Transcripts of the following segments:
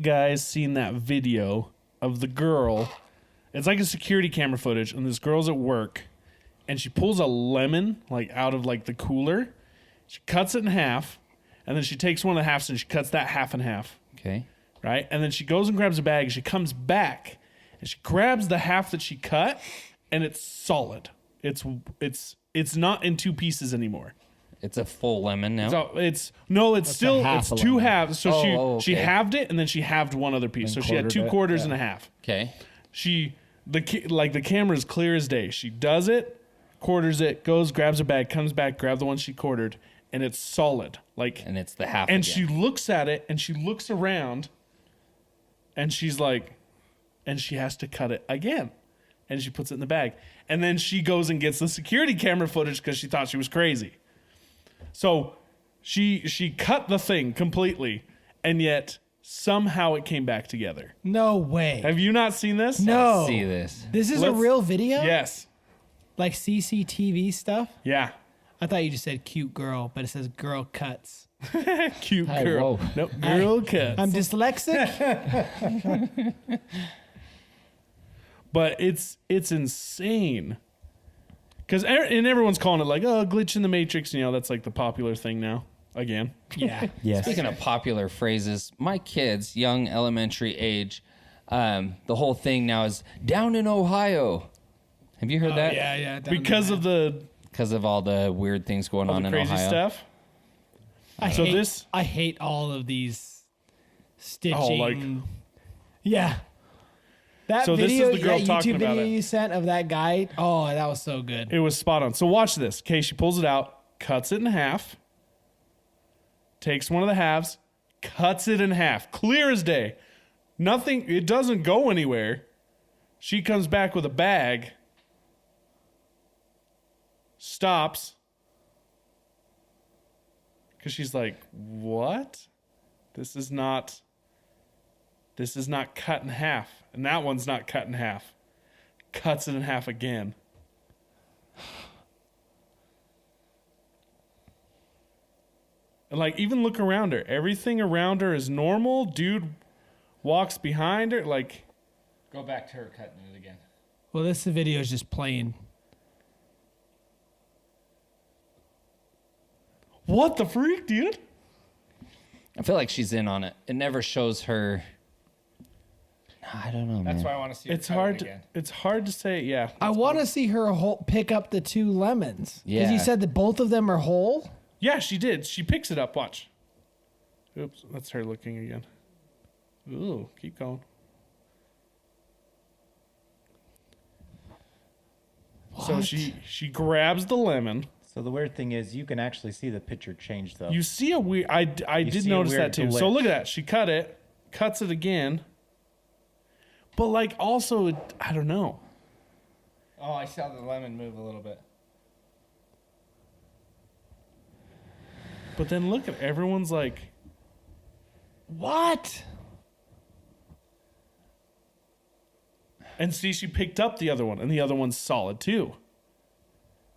guys seen that video of the girl? It's like a security camera footage, and this girl's at work, and she pulls a lemon like out of like the cooler. She cuts it in half, and then she takes one of the halves and she cuts that half in half. Okay. Right? And then she goes and grabs a bag, and she comes back, and she grabs the half that she cut, and it's solid. It's not in two pieces anymore. It's a full lemon now. So it's two halves. So she okay. halved it, and then she halved one other piece. So she had 2 quarters and a half. Okay. The camera is clear as day. She does it, quarters it, goes, grabs a bag, comes back, grab the one she quartered, and it's solid. And it's the half. And again. she looks at it, and she looks around, and she's like, and she has to cut it again, and she puts it in the bag, and then she goes and gets the security camera footage because she thought she was crazy. So she cut the thing completely, and yet somehow it came back together. No way. Have you not seen this? No. Let's see this. This is a real video? Yes. Like CCTV stuff? Yeah. I thought you just said cute girl, but it says girl cuts. Cute girl. Whoa. Nope, girl cuts. I'm dyslexic. But it's insane. Because everyone's calling it like, oh, glitch in the Matrix. You know, that's like the popular thing now. Again. Yeah. Yes. Speaking of popular phrases, my kids, young elementary age, the whole thing now is down in Ohio. Have you heard that? Yeah. Because of all the weird things going on in crazy Ohio. stuff. I hate all of these stitching. Yeah. That So video, this is the girl that talking YouTube about video it. you sent of that guy. Oh, that was so good. It was spot on. So watch this. Okay, she pulls it out, cuts it in half, takes one of the halves, cuts it in half. Clear as day. Nothing, it doesn't go anywhere. She comes back with a bag, stops, because she's like, what? This is not cut in half. And that one's not cut in half. Cuts it in half again. And like, even look around her. Everything around her is normal. Dude walks behind her. Like, Go back to her cutting it again. Well, this video is just playing. what the freak, dude? I feel like she's in on it. It never shows her. I don't know, man. That's why I want to see. It's her cut it hard. again. It's hard to say. Yeah. I want to see her pick up the 2 lemons. Because Yeah. you said that both of them are whole. Yeah, she did. She picks it up. Watch. Oops, that's her looking again. Ooh, keep going. So she grabs the lemon. So the weird thing is you can actually see the picture change though. You see a weird. I did see a notice weird that too. glitch. So look at that. She cut it, cuts it again. But like also, I don't know. Oh, I saw the lemon move a little bit. But then look at everyone's like, what? And see, she picked up the other one, and the other one's solid too.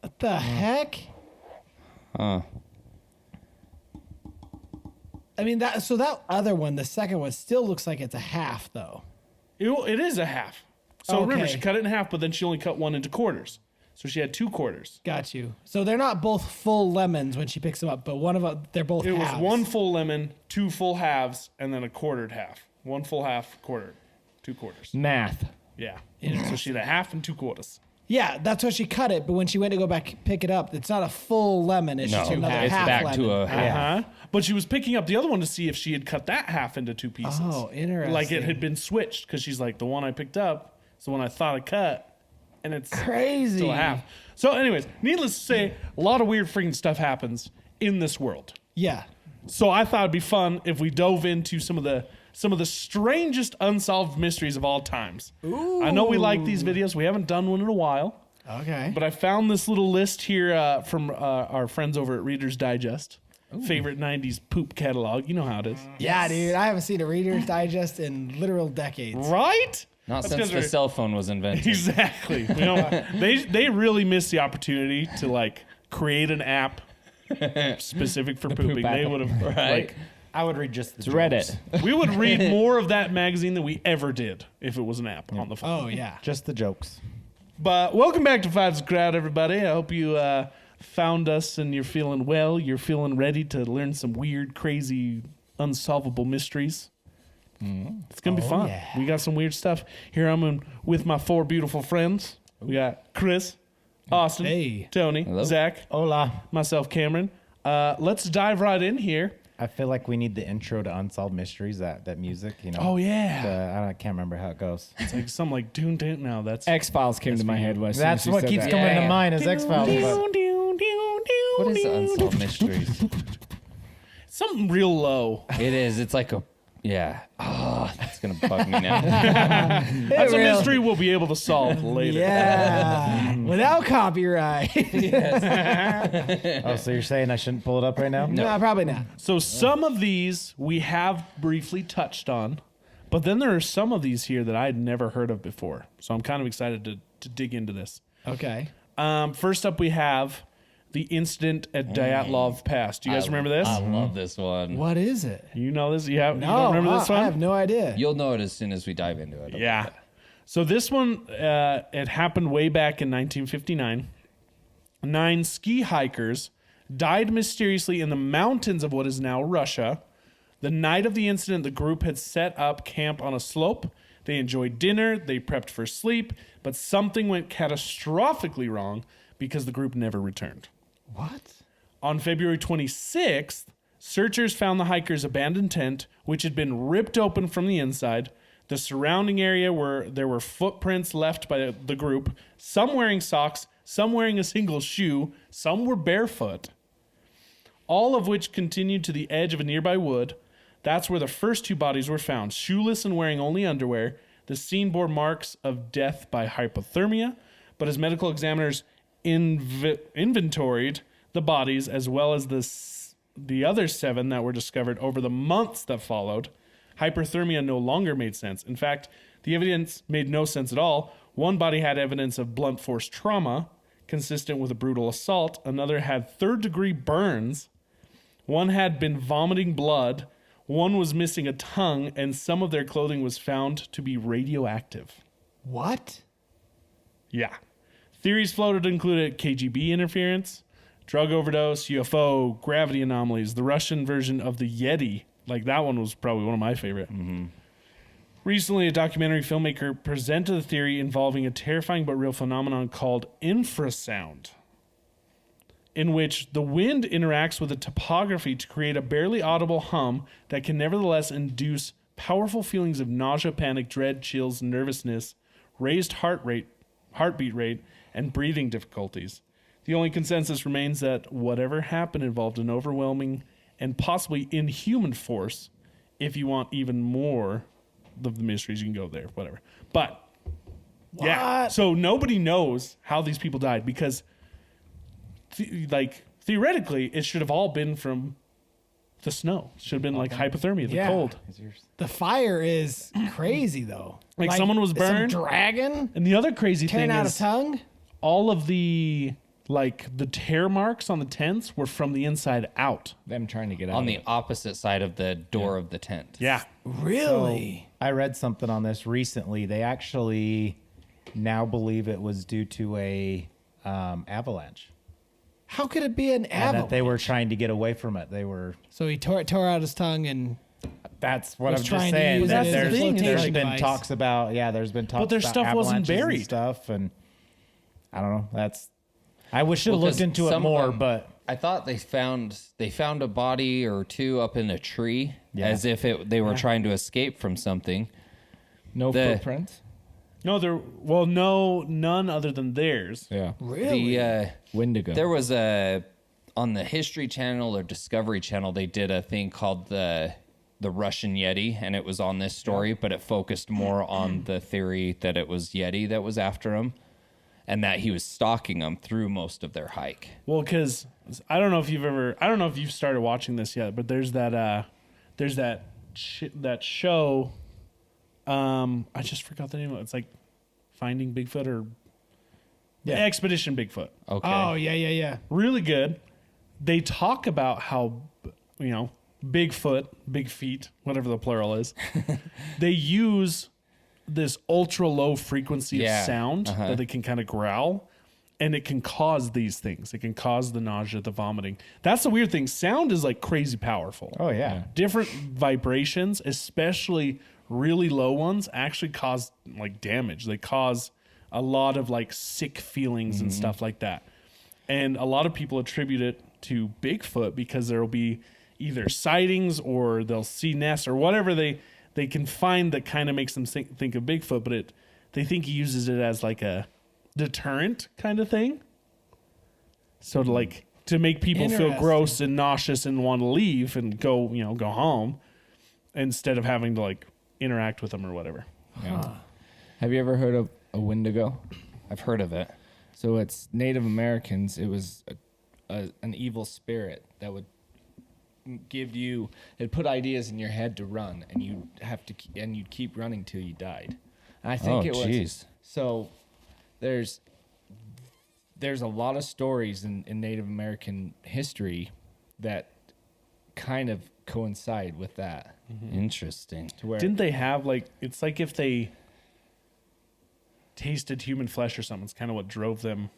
What the heck? Huh. I mean, that other one, the second one, still looks like it's a half, though. It is a half. So remember, Okay. she cut it in half, but then she only cut one into quarters. So she had 2 quarters. Got you. So they're not both full lemons when she picks them up, but one of them, they're both It was halves. 1 full lemon, 2 full halves, and then a quartered half. 1 full half, quartered, 2 quarters. Math. Yeah. So she had a half and 2 quarters. Yeah, that's what she cut it, but when she went to go back pick it up, it's not a full lemon. It's just another it's half back lemon. to a half. But she was picking up the other one to see if she had cut that half into 2 pieces. Oh, interesting. Like it had been switched, because she's like, the one I picked up is the one I thought I cut, and it's Crazy. still a half. So anyways, needless to say, a lot of weird freaking stuff happens in this world. Yeah. So I thought it'd be fun if we dove into some of the strangest unsolved mysteries of all times. Ooh. I know we like these videos. We haven't done one in a while. Okay. But I found this little list here from our friends over at Reader's Digest. Favorite 90s poop catalog. You know how it is. Yeah, dude. I haven't seen a Reader's Digest in literal decades. Right? Not That's since 'cause the we're- cell phone was invented. Exactly. You know, they really missed the opportunity to like create an app specific for pooping. app. They would have Right. like I would read just the It's jokes. Reddit. We would read more of that magazine than we ever did if it was an app on the phone. Oh yeah. Just the jokes. But welcome back to Five's Crowd, everybody. I hope you found us and you're feeling well. You're feeling ready to learn some weird, crazy, unsolvable mysteries. It's going to be fun. yeah. We got some weird stuff. Here I'm with my 4 beautiful friends. We got Chris, Austin, Hey. Tony, Hello. Zach, Hola. myself, Cameron. Let's dive right in here. I feel like we need the intro to Unsolved Mysteries, that music, you know. Oh, yeah. I can't remember how it goes. It's like something like Doon Doon. No, that's... X-Files came to my head. As soon That's as you what said keeps that. coming Yeah. to mind is X-Files. What is Unsolved Mysteries? Something real low. It is. It's like a, yeah. Oh, that's going to bug me now. That's a mystery we'll be able to solve later. Yeah. Without copyright. Oh, so you're saying I shouldn't pull it up right now? No, probably not. So some of these we have briefly touched on, but then there are some of these here that I had never heard of before. So I'm kind of excited to dig into this. Okay. First up, we have the incident at Dyatlov Pass. Do you guys remember this? I love this one. What is it? You know this? You don't No, remember this one? I have no idea. You'll know it as soon as we dive into it. Yeah. So this one, it happened way back in 1959. 9 ski hikers died mysteriously in the mountains of what is now Russia. The night of the incident, the group had set up camp on a slope. They enjoyed dinner, they prepped for sleep, but something went catastrophically wrong because the group never returned. What? On February 26th, searchers found the hikers' abandoned tent, which had been ripped open from the inside. The surrounding area where there were footprints left by the group, some wearing socks, some wearing a single shoe, some were barefoot, all of which continued to the edge of a nearby wood. That's where the first 2 bodies were found, shoeless and wearing only underwear. The scene bore marks of death by hypothermia, but as medical examiners inventoried the bodies as well as the other 7 that were discovered over the months that followed, hypothermia no longer made sense. In fact, the evidence made no sense at all. One body had evidence of blunt force trauma consistent with a brutal assault. Another had 3rd-degree burns. One had been vomiting blood. One was missing a tongue, and some of their clothing was found to be radioactive. What? Yeah. Theories floated included KGB interference, drug overdose, UFO, gravity anomalies, the Russian version of the Yeti. Like, that one was probably one of my favorite. Recently, a documentary filmmaker presented a theory involving a terrifying but real phenomenon called infrasound, in which the wind interacts with the topography to create a barely audible hum that can nevertheless induce powerful feelings of nausea, panic, dread, chills, nervousness, raised heartbeat rate, and breathing difficulties. The only consensus remains that whatever happened involved an overwhelming and possibly inhuman force. If you want even more of the mysteries, you can go there, whatever. But, yeah, so nobody knows how these people died because, theoretically, it should have all been from the snow. It should have been like hypothermia, the Yeah. cold. The fire is crazy though. Like someone was some burned. dragon And the other crazy tearing thing out a is tongue. all of the tear marks on the tents were from the inside out. Them trying to get out. On of the it. opposite side of the door of the tent. Yeah. Really? I read something on this recently. They actually now believe it was due to a avalanche. How could it be an And avalanche? that they were trying to get away from it. They were. So he tore out his tongue and That's what Was I'm just trying to saying. use That it as a there's flotation been device. talks about. Yeah, there's been talks. But their about stuff wasn't avalanches and buried. stuff, and I don't know. That's. I wish should have Well, looked 'cause into it some of more, them- but I thought they found a body or 2 up in a tree, Yeah. as if they were trying to escape from something. No the- footprints. No, none other than theirs. Yeah. really? Wendigo. There was on the History Channel or Discovery Channel, they did a thing called the Russian Yeti, and it was on this story, but it focused more on the theory that it was Yeti that was after him, and that he was stalking them through most of their hike. Well, because I don't know if you've started watching this yet, but there's that show. I just forgot the name of it. It's like Finding Bigfoot or Expedition Bigfoot. Okay. Oh yeah. Really good. They talk about how, Bigfoot, big feet, whatever the plural is, they use this ultra low frequency of sound that they can kind of growl, and it can cause these things. It can cause the nausea, the vomiting. That's the weird thing. Sound is like crazy powerful. Oh yeah. Different vibrations, especially really low ones, actually cause like damage. They cause a lot of like sick feelings and stuff like that. And a lot of people attribute it to Bigfoot because there will be either sightings or they'll see nests or whatever they can find that kind of makes them think of Bigfoot, but they think he uses it as like a deterrent kind of thing. So to make people feel gross and nauseous and want to leave and go home instead of having to like interact with them or whatever. Yeah. Have you ever heard of a Wendigo? I've heard of it. So it's Native Americans. It was an evil spirit that would give you, it'd put ideas in your head to run, and you'd keep running till you died. And I think was. So there's a lot of stories in Native American history that kind of coincide with that. Interesting. To where Didn't they have it's like if they tasted human flesh or something, it's kind of what drove them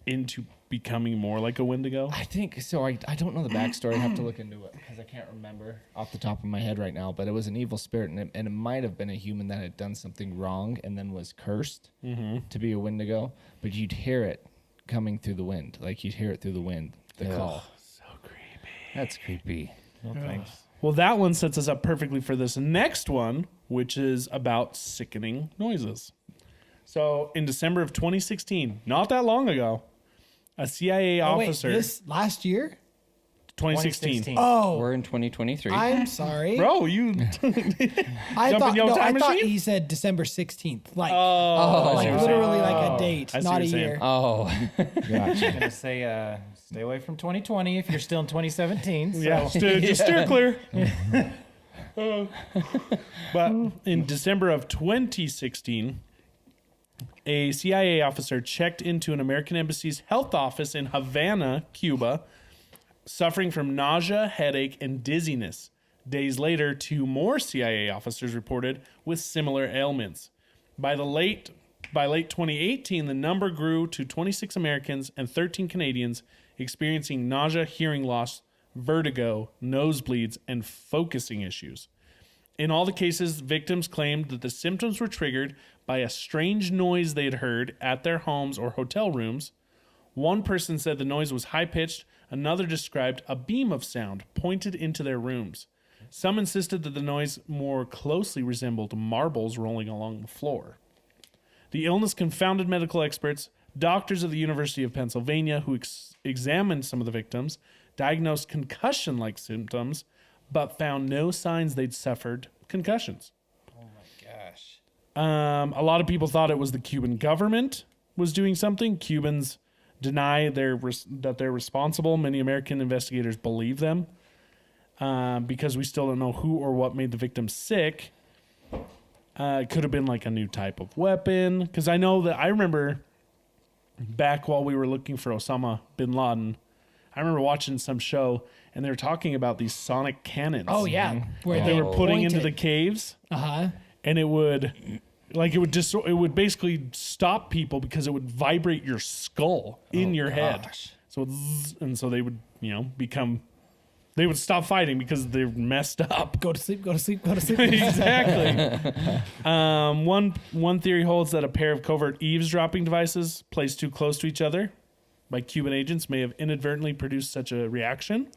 into becoming more like a Wendigo? I think so. I don't know the backstory. I have to look into it because I can't remember off the top of my head right now. But it was an evil spirit, and it might have been a human that had done something wrong and then was cursed to be a Wendigo. But you'd hear it coming through the wind, like you'd hear it through the wind. The call. So creepy. That's creepy. No thanks. Well, that one sets us up perfectly for this next one, which is about sickening noises. So in December of 2016, not that long ago, a CIA officer. Wait, this last year? 2016. Oh, We're in 2023. I'm sorry. Bro, you I jump in the old time thought machine? he said December 16th. Like, I see what you're literally saying. like a date, I see not what a you're saying. year. Oh, I'm gonna say stay away from 2020 if you're still in 2017. So. Yeah, just steer clear. But in December of 2016, a CIA officer checked into an American embassy's health office in Havana, Cuba, suffering from nausea, headache, and dizziness. Days later, 2 more CIA officers reported with similar ailments. By late 2018, the number grew to 26 Americans and 13 Canadians experiencing nausea, hearing loss, vertigo, nosebleeds, and focusing issues. In all the cases, victims claimed that the symptoms were triggered by a strange noise they had heard at their homes or hotel rooms. One person said the noise was high-pitched. Another described a beam of sound pointed into their rooms. Some insisted that the noise more closely resembled marbles rolling along the floor. The illness confounded medical experts. Doctors of the University of Pennsylvania who examined some of the victims diagnosed concussion-like symptoms, but found no signs they'd suffered concussions. oh my gosh. A lot of people thought it was the Cuban government was doing something. Cubans deny that they're responsible. Many American investigators believe them because we still don't know who or what made the victims sick. It could have been like a new type of weapon. Because I remember back while we were looking for Osama bin Laden, I remember watching some show and they were talking about these sonic cannons. Oh yeah, Where they were putting into the pointed. caves. Uh-huh. And it would basically stop people because it would vibrate your skull in your head. So they would they would stop fighting because they're messed up. Go to sleep, go to sleep, go to sleep. Exactly. One theory holds that a pair of covert eavesdropping devices placed too close to each other by Cuban agents may have inadvertently produced such a reaction.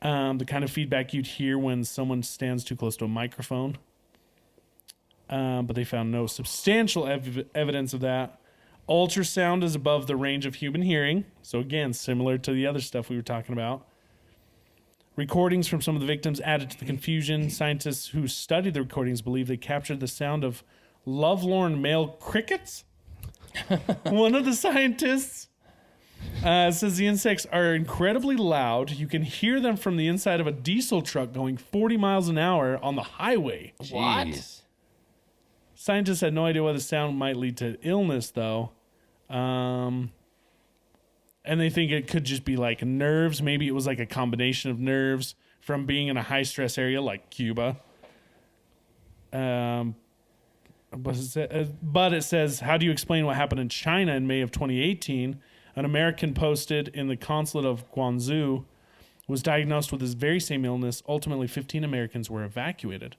The kind of feedback you'd hear when someone stands too close to a microphone. But they found no substantial evidence of that. Ultrasound is above the range of human hearing. So again, similar to the other stuff we were talking about. Recordings from some of the victims added to the confusion. Scientists who studied the recordings believe they captured the sound of lovelorn male crickets. One of the scientists says the insects are incredibly loud. You can hear them from the inside of a diesel truck going 40 miles an hour on the highway. Jeez. Scientists had no idea why the sound might lead to illness, though. And they think it could just be like nerves. Maybe it was like a combination of nerves from being in a high stress area like Cuba. But it says, how do you explain what happened in China in May of 2018? An American posted in the consulate of Guangzhou was diagnosed with this very same illness. Ultimately, 15 Americans were evacuated.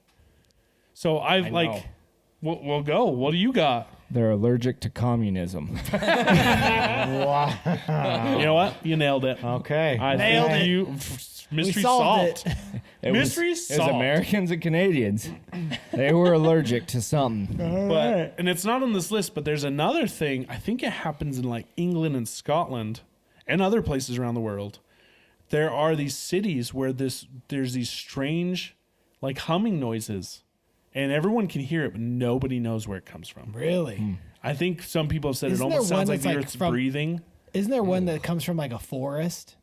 So I like, know. we'll go. What do you got? They're allergic to communism. You know what? You nailed it. Okay. I Nailed think it. you mystery solved solved. It Mystery was solved. Americans and Canadians. They were allergic to something. But and it's not on this list, but there's another thing. I think it happens in like England and Scotland and other places around the world. There are these cities where there's these strange like humming noises. And everyone can hear it, but nobody knows where it comes from. Really? I think some people have said Isn't it almost there one sounds like that's, the like, earth's from- breathing. Isn't there one that comes from like a forest?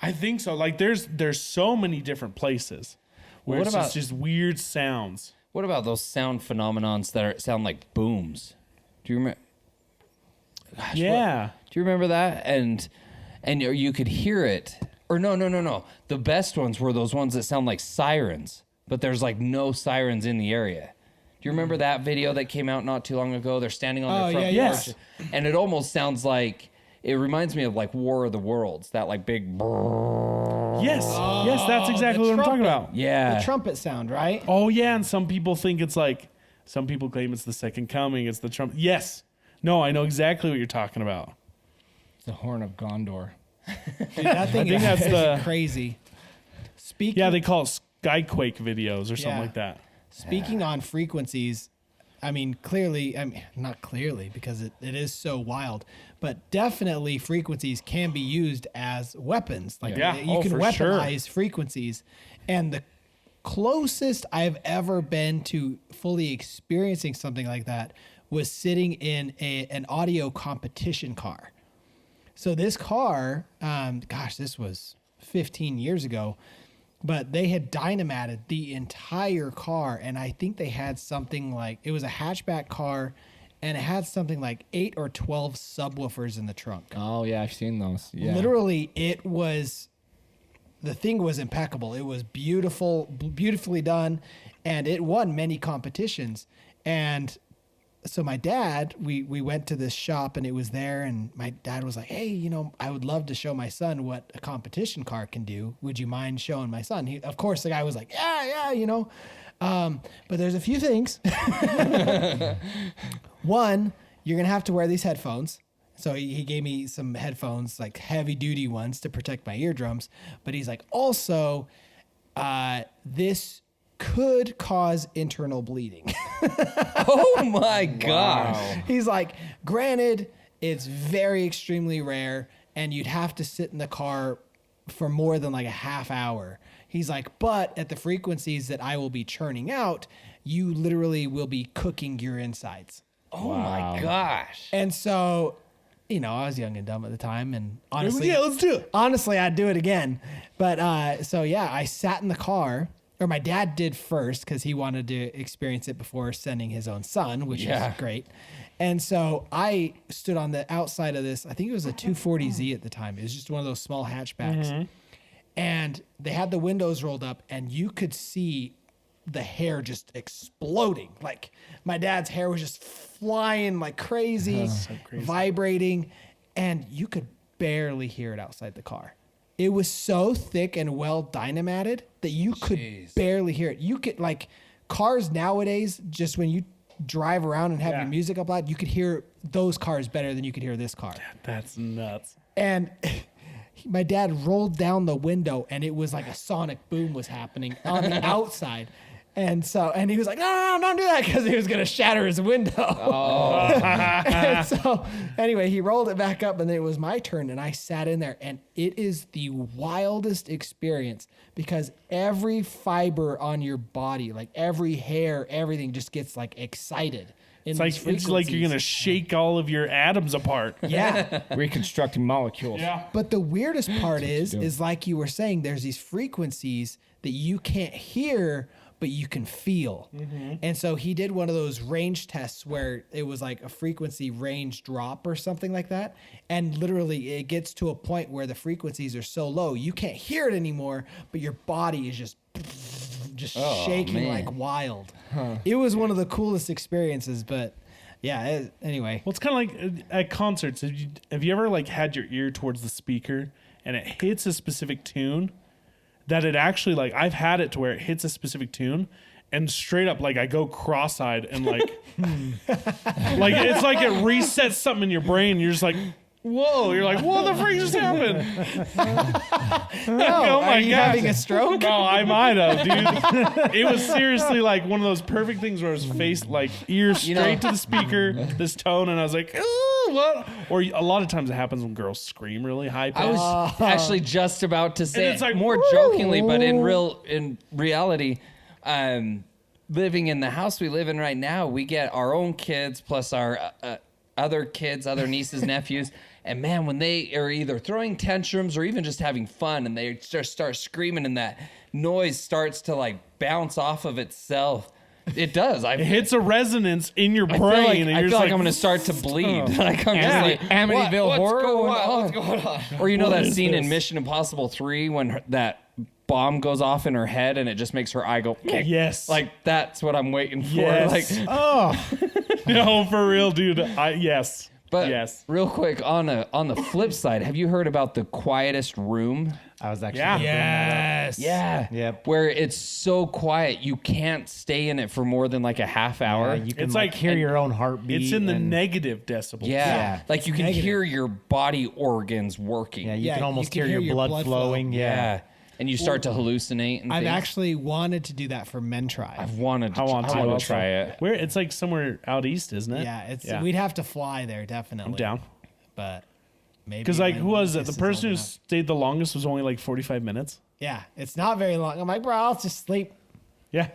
I think so. Like there's so many different places where What it's about- just weird sounds. What about those sound phenomenons that sound like booms? Do you remember? Yeah. Do you remember that? And you could hear it. Or no. The best ones were those ones that sound like sirens, but there's like no sirens in the area. Do you remember that video that came out not too long ago? They're standing on their front yeah, porch, yes. and it almost sounds like it reminds me of like War of the Worlds. That like big. Yes. Yes, that's exactly the what I'm talking trumpet. about. Yeah. The trumpet sound, right? Oh yeah, and some people think it's like some people claim it's the second coming, it's the Trump. Yes. No, I know exactly what you're talking about. The Horn of Gondor. Dude, that thing think is that's the- crazy. Speaking, Yeah, they call it skyquake videos or something Yeah. like that. Speaking on frequencies, I mean, clearly, I mean, not clearly because it is so wild, but definitely frequencies can be used as weapons. Like Yeah. you Oh, can for sure. weaponize frequencies. And the closest I've ever been to fully experiencing something like that was sitting in an audio competition car. So this car, this was 15 years ago, but they had dynamited the entire car. And I think they had something like, it was a hatchback car and it had something like 8 or 12 subwoofers in the trunk. Oh yeah, I've seen those. Yeah. Literally, the thing was impeccable. It was beautifully done, and it won many competitions. And so my dad, we went to this shop and it was there, and my dad was like, hey, I would love to show my son what a competition car can do. Would you mind showing my son? Of course, the guy was like, yeah. But there's a few things. One, you're going to have to wear these headphones. So he gave me some headphones, like heavy duty ones to protect my eardrums. But he's like, also, this could cause internal bleeding. Oh my gosh. He's like, granted, it's very extremely rare, and you'd have to sit in the car for more than like a half hour. He's like, but at the frequencies that I will be churning out, you literally will be cooking your insides. Oh my gosh. And so, I was young and dumb at the time, and honestly, Yeah, let's do it. honestly, I'd do it again. But I sat in the car, or my dad did first because he wanted to experience it before sending his own son, which is great. And so I stood on the outside of this. I think it was a 240Z at the time. It was just one of those small hatchbacks. And they had the windows rolled up, and you could see the hair just exploding. Like my dad's hair was just flying like crazy, vibrating, and you could barely hear it outside the car. It was so thick and well dynamated that you could barely hear it. You could, like, cars nowadays, just when you drive around and have your music up loud, you could hear those cars better than you could hear this car. That's nuts. And my dad rolled down the window, and it was like a sonic boom was happening on the outside. And he was like, no, don't do that, because he was going to shatter his window. And so anyway, he rolled it back up, and then it was my turn, and I sat in there, and it is the wildest experience because every fiber on your body, like every hair, everything just gets like excited. It's like you're gonna shake all of your atoms apart. Yeah. Reconstructing molecules. Yeah. But the weirdest part is like you were saying, there's these frequencies that you can't hear, but you can feel. And so he did one of those range tests where it was like a frequency range drop or something like that. And literally it gets to a point where the frequencies are so low, you can't hear it anymore, but your body is just shaking man. like wild. It was one of the coolest experiences, but yeah, anyway. Well, it's kind of like at concerts. Have you ever like had your ear towards the speaker and it hits a specific tune that it actually like I've had it to where it hits a specific tune and straight up like I go cross-eyed and like like it's like it resets something in your brain. And you're just like, whoa! You're like, what the freak just happened? No, oh my are you gosh. having a stroke? No, I might have, dude. It was seriously like one of those perfect things where it was face like ear straight to the speaker, this tone, and I was like, ooh, what? Or a lot of times it happens when girls scream really high I pitched. was actually just about to say it's like, more jokingly, but in reality, living in the house we live in right now, we get our own kids plus our other kids, other nieces, nephews. And man, when they are either throwing tantrums or even just having fun and they just start screaming and that noise starts to like bounce off of itself, it does. It hits a resonance in your brain, I and feel you're like, just I'm going to start to bleed. Like I'm just like, Amityville what's horror going going on? What's going on? Or you know What that is scene in this? Mission Impossible 3 when that bomb goes off in her head and it just makes her eye go, Yes. like that's what I'm waiting for. Yes. Like, Oh, no, for real, dude. Yes. but yes. real quick on the flip side, have you heard about the quietest room? I was actually Yeah. gonna bring that up. Yes. Yeah. Yep. Where it's so quiet you can't stay in it for more than like a half hour. You can It's like like- hear your own heartbeat. It's in the and- negative decibels. Yeah. Like you can negative. hear your body organs working. Yeah, you Yeah, can you almost can hear your blood flow. flowing. Yeah. And you start to hallucinate and I've things. actually wanted to do that for Men Tribe. I've wanted to, I want to also. try it. Where it's like somewhere out east, isn't it? Yeah, we'd have to fly there definitely. I'm down. But maybe Because like, when who was it? this The is person who old enough. stayed the longest was only like 45 minutes. Yeah, it's not very long. I'm like, bro, I'll just sleep. Yeah.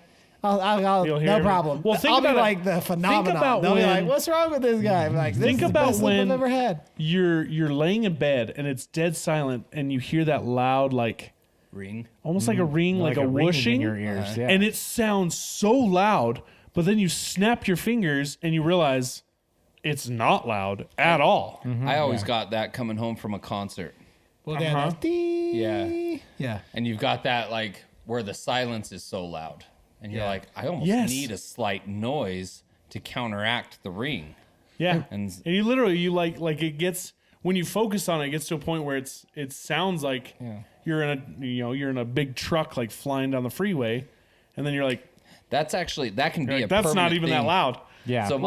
I'll You'll hear no every- problem. Well, think I'll be about it. like the phenomenon. about They'll be when- like, what's wrong with this guy? I'm like, this Think is about the best sleep when- I've ever had. You're laying in bed and it's dead silent and you hear that loud like Ring. almost like a ring, like, a ringing whooshing in your ears. Yeah. and it sounds so loud, but then you snap your fingers and you realize it's not loud at all. I always got that coming home from a concert. Well, then, Uh-huh. Yeah. yeah. And you've got that like where the silence is so loud. And you're like, I almost Yes. need a slight noise to counteract the ring. Yeah. And- And you literally you like it gets when you focus on it, it gets to a point where it sounds like you're in a big truck like flying down the freeway, and then you're like, That can be a that's not permanent even thing. that loud. yeah. So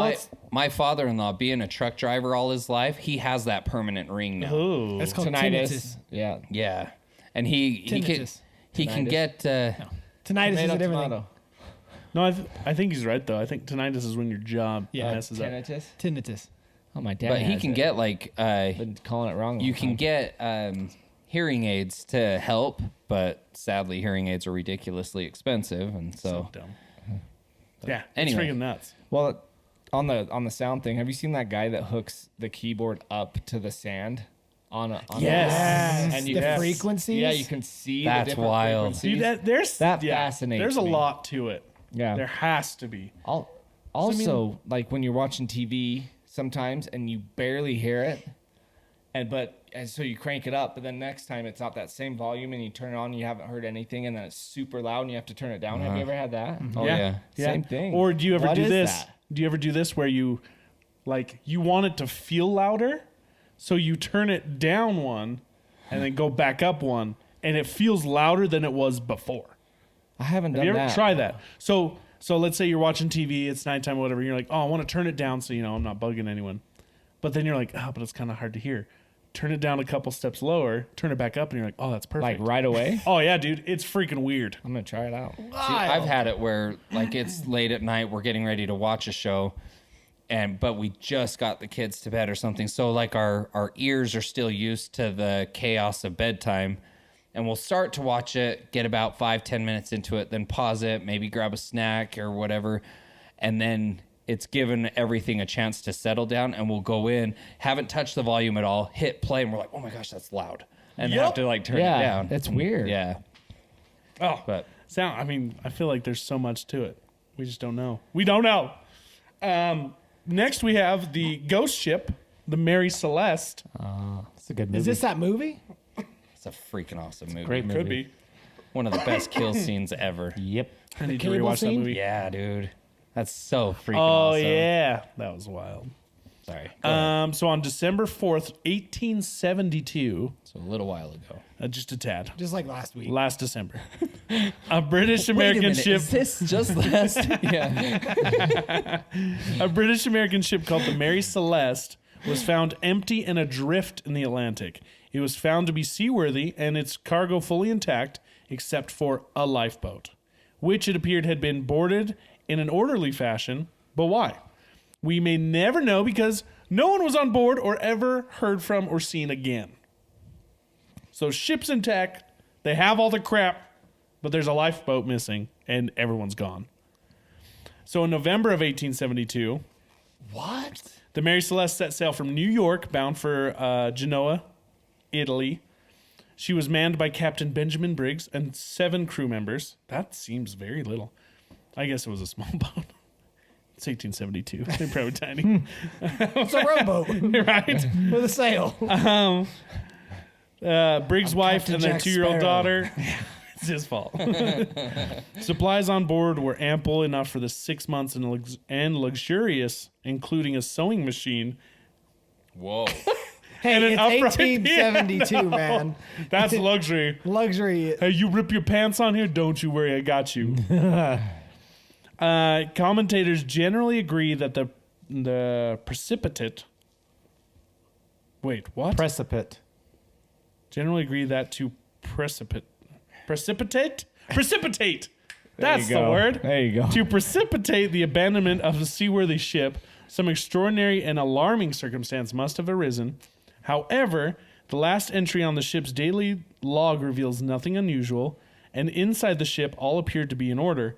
my father-in-law, being a truck driver all his life, he has that permanent ring now. Ooh. It's called Tinnitus. tinnitus. Yeah. Yeah, and he can Tinnitus. get Tinnitus is Tomato, everything. tomato. No, I think he's right though. I think tinnitus is when your jaw messes up. Tinnitus. Tinnitus. Oh, my dad. but he has can it. get like Been calling it wrong. you can get hearing aids to help, but sadly hearing aids are ridiculously expensive, and so Dumb. Yeah. Anyway. It's freaking nuts. Well, on the sound thing, have you seen that guy that hooks the keyboard up to the sand on a Yes. and The you can- frequencies? Yeah, you can see That's the different wild. See frequencies. there's That fascinates There's a me. lot to it. Yeah. There has to be. Also, like when you're watching TV sometimes and you barely hear it, and so you crank it up, but then next time it's not that same volume and you turn it on, you haven't heard anything, and then it's super loud and you have to turn it down. Have you ever had that? oh yeah. Same thing. Or do you ever What do is this? that? Do you ever do this where you want it to feel louder, so you turn it down one, and then go back up one, and it feels louder than it was before. I haven't Have done you ever that. tried that? So let's say you're watching TV, it's nighttime or whatever. You're like, oh, I want to turn it down so I'm not bugging anyone. But then you're like, oh, but it's kind of hard to hear. Turn it down a couple steps lower, turn it back up, and you're like, oh, that's Like perfect. right away. Oh yeah, dude, it's freaking weird. I'm gonna try it out. See, I've had it where like it's late at night, we're getting ready to watch a show, but we just got the kids to bed or something. So like our ears are still used to the chaos of bedtime, and we'll start to watch it, get about 5-10 minutes into it, then pause it, maybe grab a snack or whatever, and then it's given everything a chance to settle down, and we'll go in, haven't touched the volume at all, hit play, and we're like, oh my gosh, that's loud, and have to like turn it down. It's weird. Yeah. Oh, But I mean, I feel like there's so much to it. We just don't know. We don't know. Next, we have the ghost ship, the Mary Celeste. It's a good movie. Is this that movie? It's a freaking awesome movie. great movie. Could be. One of the best kill scenes ever. Yep. I need to cable rewatch that scene? movie. Yeah, dude. That's so freaking Oh, awesome. yeah. That was wild. Sorry. Go ahead. So on December 4th, 1872, So a little while ago. just a tad, Just like last week. last December, a British American ship, Is this just last? Yeah. a British American ship called the Mary Celeste was found empty and adrift in the Atlantic. It was found to be seaworthy and its cargo fully intact, except for a lifeboat, which it appeared had been boarded in an orderly fashion. But why? We may never know because no one was on board or ever heard from or seen again. So ship's intact, they have all the crap, but there's a lifeboat missing and everyone's gone. So in November of 1872, What? the Mary Celeste set sail from New York, bound for Genoa, Italy. She was manned by Captain Benjamin Briggs and 7 crew members. That seems very little. I guess it was a small boat. It's 1872. They're probably tiny. It's a rowboat Right? with a sail. Briggs' wife Captain and their Jack 2-year-old Sparrow. daughter. It's his fault. Supplies on board were ample enough for the 6 months and luxurious, including a sewing machine. Whoa. Hey, And an it's upright 1872, piano. man. That's luxury. Luxury. Hey, you rip your pants on here? Don't you worry, I got you. Commentators generally agree that the precipitate. Wait, what? Precipitate. Generally agree that to precipitate. That's you the go. word. There you go. To precipitate the abandonment of the seaworthy ship, some extraordinary and alarming circumstance must have arisen. However, the last entry on the ship's daily log reveals nothing unusual, and inside the ship all appeared to be in order.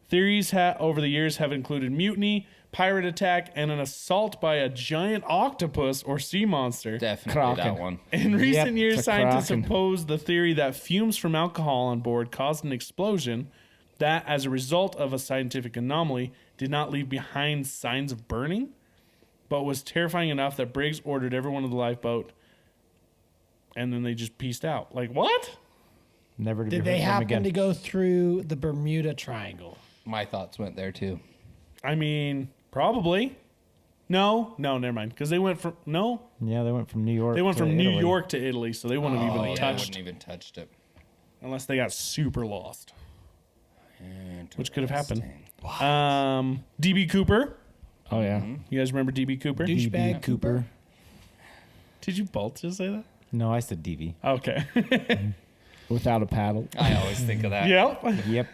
Theories over the years have included mutiny, pirate attack, and an assault by a giant octopus or sea monster. Definitely Kraken. that one. In recent years, it's a scientists Kraken. have posed the theory that fumes from alcohol on board caused an explosion that, as a result of a scientific anomaly, did not leave behind signs of burning, but was terrifying enough that Briggs ordered everyone on the lifeboat, and then they just pieced out. Like, what? Never to be Did heard they from happen again. to go through the Bermuda Triangle? My thoughts went there too. I mean, probably. No, never mind. Because they went from Yeah, they went from New York. they went to from New Italy. York to Italy, so they wouldn't have Oh, even yeah, I touched wouldn't even touched it. unless they got super lost, which could have happened. Interesting. DB Cooper. Oh yeah. You guys remember DB Cooper? Douchebag Cooper. Did you both just say that? No, I said DV. Okay. Without a paddle. I always think of that. Yep. Yep.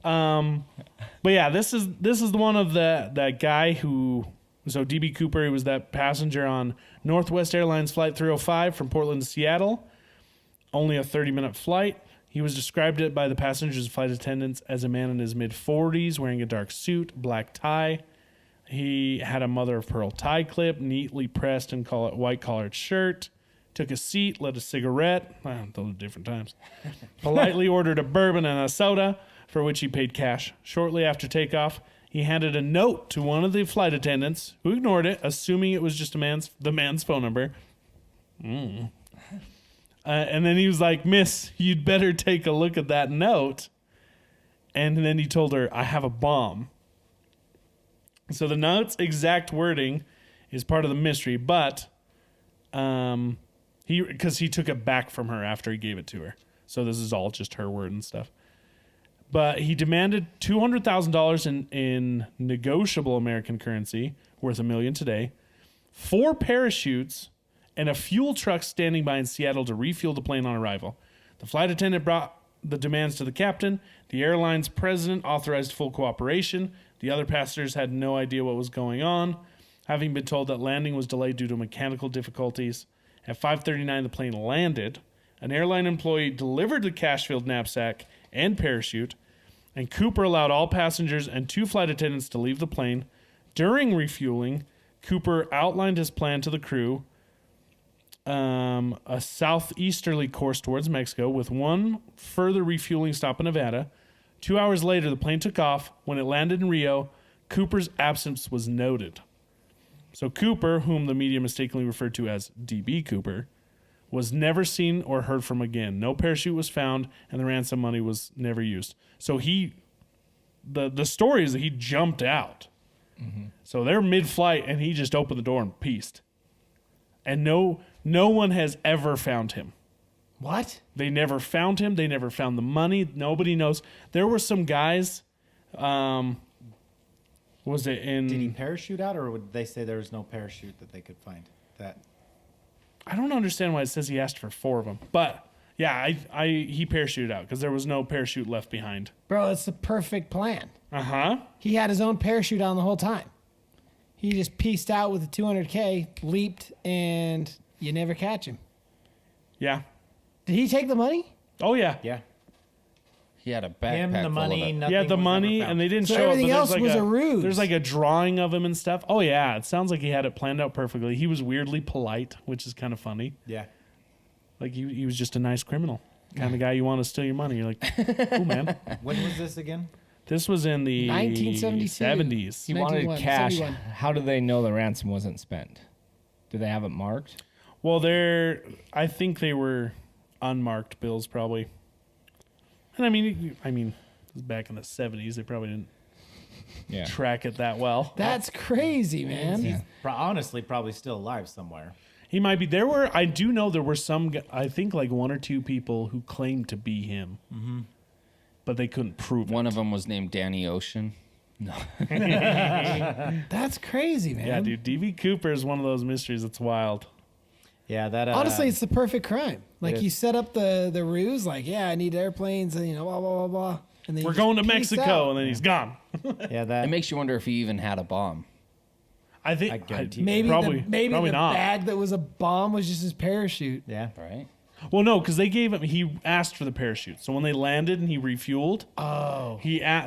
But yeah, this is the one of that guy who. So DB Cooper, he was that passenger on Northwest Airlines Flight 305 from Portland to Seattle. Only a 30-minute flight. He was described it by the passengers and flight attendants as a man in his mid-40s wearing a dark suit, black tie. He had a mother-of-pearl tie clip, neatly pressed and white-collared shirt. Took a seat, lit a cigarette. Those are different times. Politely ordered a bourbon and a soda, for which he paid cash. Shortly after takeoff, he handed a note to one of the flight attendants, who ignored it, assuming it was just the man's phone number. And then he was like, "Miss, you'd better take a look at that note." And then he told her, "I have a bomb." So the note's exact wording is part of the mystery, but because he took it back from her after he gave it to her. So this is all just her word and stuff. But he demanded $200,000 in negotiable American currency, worth $1 million today, 4 parachutes, and a fuel truck standing by in Seattle to refuel the plane on arrival. The flight attendant brought the demands to the captain. The airline's president authorized full cooperation. The other passengers had no idea what was going on, having been told that landing was delayed due to mechanical difficulties. At 5:39, the plane landed. An airline employee delivered the cash-filled knapsack and parachute, and Cooper allowed all passengers and 2 flight attendants to leave the plane. During refueling, Cooper outlined his plan to the crew, a southeasterly course towards Mexico with one further refueling stop in Nevada. 2 hours later, the plane took off. When it landed in Rio, Cooper's absence was noted. So Cooper, whom the media mistakenly referred to as D.B. Cooper, was never seen or heard from again. No parachute was found, and the ransom money was never used. So the story is that he jumped out. Mm-hmm. So they're mid-flight, and he just opened the door and peaced. And no one has ever found him. What? They never found him. They never found the money. Nobody knows. There were some guys. Was it in? Did he parachute out, or would they say there was no parachute that they could find? That I don't understand why it says he asked for 4 of them. But yeah, he parachuted out because there was no parachute left behind. Bro, it's the perfect plan. Uh-huh. He had his own parachute on the whole time. He just pieced out with the 200K, leaped, and you never catch him. Yeah. Did he take the money? Oh yeah. yeah, He had a backpack him, the full money, of it. nothing. Yeah, the was money, ever found. and they didn't So show it, but everything there's else like was a ruse. There's like a drawing of him and stuff. Oh yeah, it sounds like he had it planned out perfectly. He was weirdly polite, which is kind of funny. Yeah, Like he was just a nice criminal, kind of guy you want to steal your money. You're like, cool man. when was this again? This was in the 1972. 70s. He wanted 91, cash. 71. How do they know the ransom wasn't spent? Do they have it marked? Well, I think they were unmarked bills probably. And I mean, it was back in the 70s. They probably didn't Yeah. track it that well. That's crazy, man. He's honestly probably still alive somewhere. He might be. I do know there were some, I think like 1 or 2 people who claimed to be him. Mm-hmm. But they couldn't prove it. One of them was named Danny Ocean. That's crazy, man. Yeah, dude. D.B. Cooper is one of those mysteries that's wild. Yeah, that. Honestly, it's the perfect crime. Like, It you is. set up the ruse, like, yeah, I need airplanes, and, blah, blah, blah, blah. And then We're you going to just piece Mexico, out. and then he's gone. yeah, that. It makes you wonder if he even had a bomb. I think I guarantee Maybe probably the not. bag that was a bomb was just his parachute. yeah. Right? Well, no, because they gave him. He asked for the parachute. So when they landed and he refueled,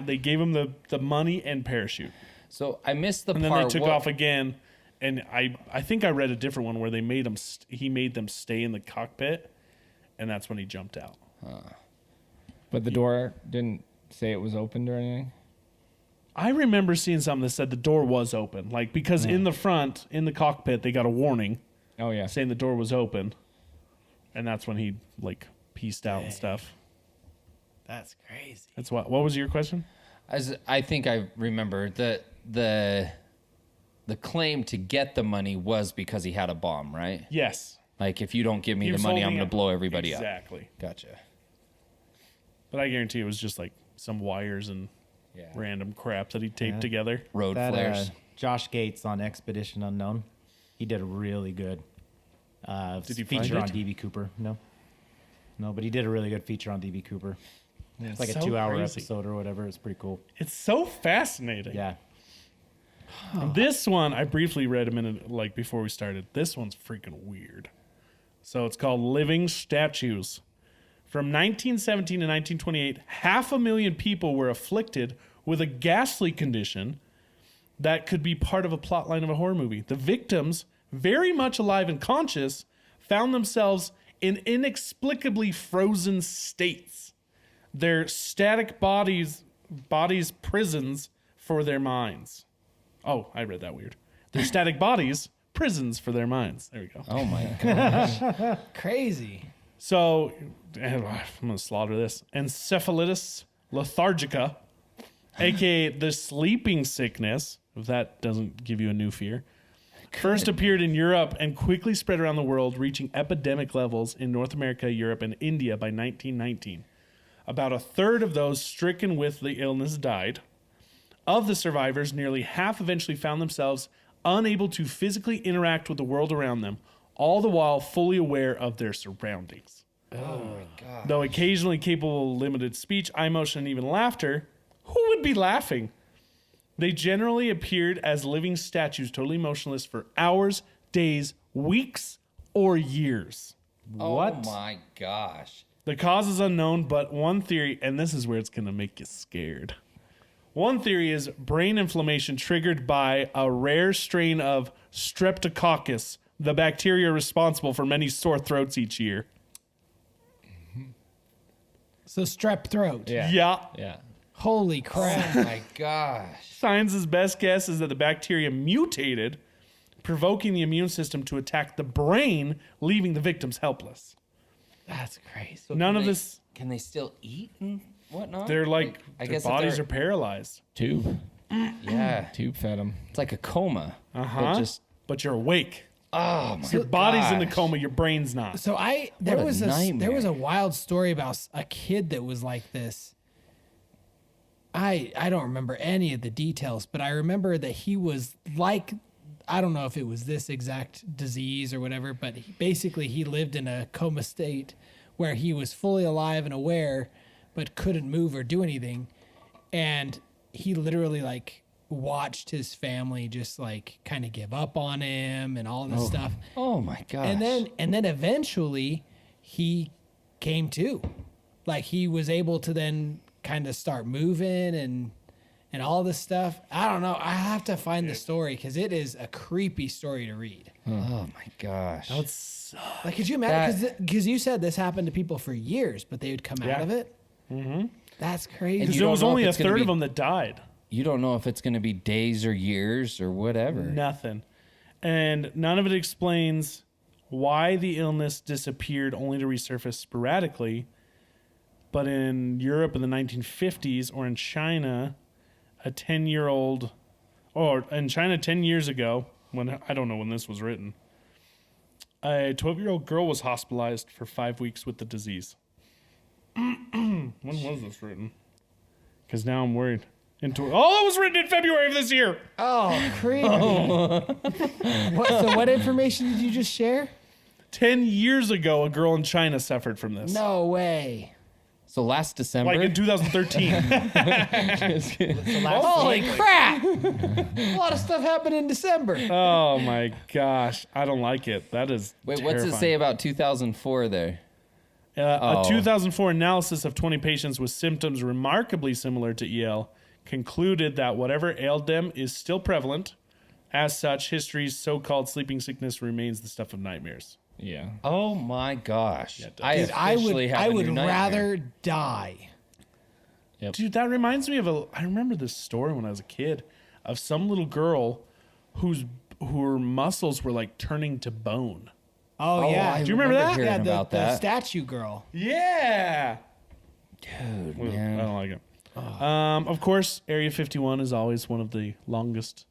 they gave him the money and parachute, So I missed the and then part. they took what- off again. And I think I read a different one where they made him. He made them stay in the cockpit, and that's when he jumped out. But the door didn't say it was opened or anything? I remember seeing something that said the door was open, like because in the front in the cockpit they got a warning Oh, yeah. saying the door was open, and that's when he like pieced out and stuff. That's crazy. That's what. What was your question? I think I remember the claim to get the money was because he had a bomb, right? Yes. Like, if you don't give me He the was money, I'm holding going it- to blow everybody up. Exactly. Gotcha. But I guarantee it was just like some wires and Yeah. random crap that he taped Yeah. together. Road That flares. Josh Gates on Expedition Unknown, he did a really good Did he feature find on it? DB Cooper. No, but he did a really good feature on DB Cooper. It's like a so 2-hour crazy. episode or whatever. It's pretty cool. It's so fascinating. Yeah, And this one I briefly read a minute like before we started. This one's freaking weird. So it's called Living Statues. From 1917 to 1928, 500,000 people were afflicted with a ghastly condition that could be part of a plot line of a horror movie. The victims, very much alive and conscious, found themselves in inexplicably frozen states. Their static bodies prisons for their minds. Oh, I read that weird. Their static bodies, prisons for their minds. There we go. Oh, my God. Crazy. So, I'm going to slaughter this. Encephalitis lethargica, aka the sleeping sickness, if that doesn't give you a new fear, first appeared in Europe and quickly spread around the world, reaching epidemic levels in North America, Europe, and India by 1919. About a third of those stricken with the illness died. Of the survivors, nearly half eventually found themselves unable to physically interact with the world around them, all the while fully aware of their surroundings. Oh my God. Though occasionally capable of limited speech, eye motion, and even laughter, who would be laughing? They generally appeared as living statues, totally motionless for hours, days, weeks, or years. Oh, my gosh. The cause is unknown, but one theory, and this is where it's going to make you scared. One theory is brain inflammation triggered by a rare strain of Streptococcus, the bacteria responsible for many sore throats each year. So strep throat. Yeah. Yeah. Yeah. Holy crap. Oh my gosh. Science's best guess is that the bacteria mutated, provoking the immune system to attack the brain, leaving the victims helpless. That's crazy. So None can of they- this. Can they still eat and whatnot? They're like I their guess if bodies they're- are paralyzed. Tube. Yeah. Tube fed him. It's like a coma. Uh-huh. Just But you're awake. oh my Your body's in the gosh. coma, your brain's not. So there a was nightmare. a wild story about a kid that was like this. I don't remember any of the details, but I remember that he was like, I don't know if it was this exact disease or whatever, but basically he lived in a coma state where he was fully alive and aware, but couldn't move or do anything. And he literally like watched his family just like kind of give up on him and all this stuff. Oh my gosh. And then eventually he came to. Like he was able to then kind of start moving and all this stuff. I don't know. I have to find the story because it is a creepy story to read. oh my gosh. Like, could you imagine? Because you said this happened to people for years, but they would come Yeah. out of it. Mm-hmm. That's crazy. And Because you there don't was know if only a it's gonna third be- of them that died. You don't know if it's going to be days or years or whatever. Nothing. And none of it explains why the illness disappeared only to resurface sporadically. But in Europe in the 1950s or in China, a 10-year-old, or in China 10 years ago, when I don't know when this was written, a 12-year-old girl was hospitalized for 5 weeks with the disease. When was this written? Because now I'm worried. It was written in February of this year. Oh, creepy. What information did you just share? 10 years ago, a girl in China suffered from this. No way. So last December, Like in 2013. Holy crap! A lot of stuff happened in December. Oh my gosh. I don't like it. That is wait, what's it say about 2004 there? A 2004 analysis of 20 patients with symptoms remarkably similar to EL concluded that whatever ailed them is still prevalent. As such, history's so-called sleeping sickness remains the stuff of nightmares. Yeah. Oh my gosh. I Dude, officially have I a would new nightmare. rather die. Dude, that reminds me of I remember this story when I was a kid of some little girl her muscles were like turning to bone. Oh, yeah. I Do you remember that? hearing Yeah, about the that. statue girl. Yeah. Dude, I man. don't like it. Of course, Area 51 is always one of the longest.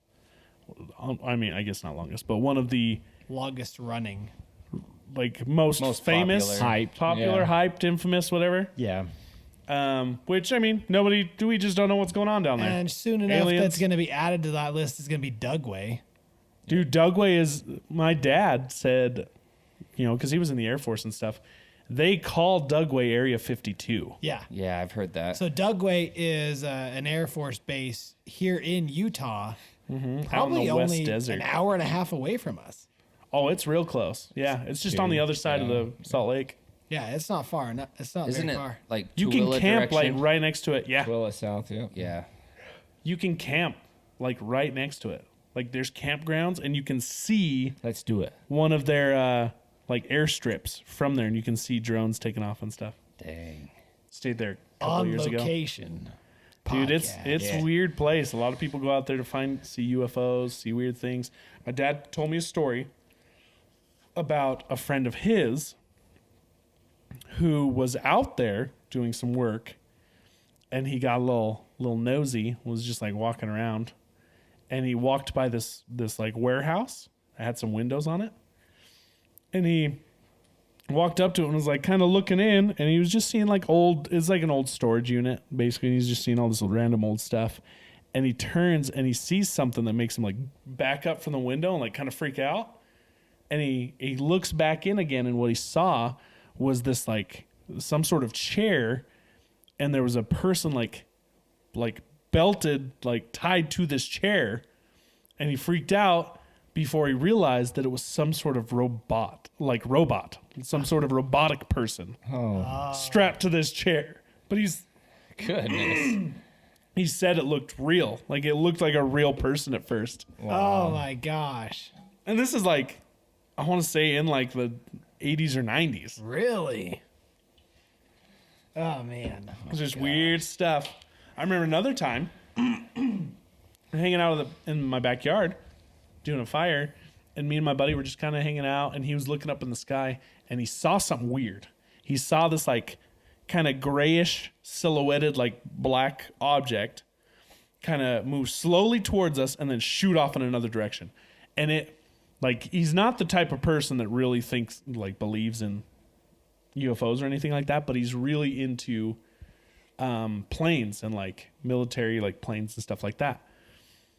I mean, I guess not longest, but one of the Longest running. like most famous, popular. hyped, infamous, whatever. Yeah. Which I mean, we just don't know what's going on down there. And soon enough, Aliens. that's going to be added to that list is going to be Dugway. Dude, Dugway is my dad said, because he was in the Air Force and stuff. They call Dugway Area 52. Yeah. Yeah, I've heard that. So Dugway is an Air Force base here in Utah, probably West only Desert. an hour and a half away from us. Oh, it's real close. Yeah, it's just on the other side of the Salt Lake. Yeah, it's not far. It's not Isn't very it far. like You can Tooele camp direction? like right next to it. Yeah, Twilla South, yeah. Yeah. you can camp like right next to it. Like there's campgrounds, and you can see Let's do it. one of their like airstrips from there, and you can see drones taking off and stuff. Dang. Stayed there a couple On years ago. location. Dude, Podcast. it's a weird place. A lot of people go out there to see UFOs, see weird things. My dad told me a story about a friend of his who was out there doing some work, and he got a little nosy, was just like walking around, and he walked by this like warehouse that had some windows on it, and he walked up to it and was like kind of looking in, and he was just seeing like it's like an old storage unit basically, and he's just seeing all this random old stuff, and he turns and he sees something that makes him like back up from the window and like kind of freak out, and he looks back in again, and what he saw was this like some sort of chair, and there was a person like belted, like tied to this chair, and he freaked out before he realized that it was some sort of robot, some sort of robotic person strapped to this chair. But Goodness. he said it looked real. Like it looked like a real person at first. Oh my gosh. And this is like, I want to say in like the 80s or 90s. Really? Oh man. It's just weird stuff. I remember another time hanging out in my backyard doing a fire, and me and my buddy were just kind of hanging out, and he was looking up in the sky, and he saw something weird. He saw this like kind of grayish silhouetted like black object kind of move slowly towards us and then shoot off in another direction. And it, like, he's not the type of person that really thinks, like, believes in UFOs or anything like that, but he's really into planes and like military, like planes and stuff like that.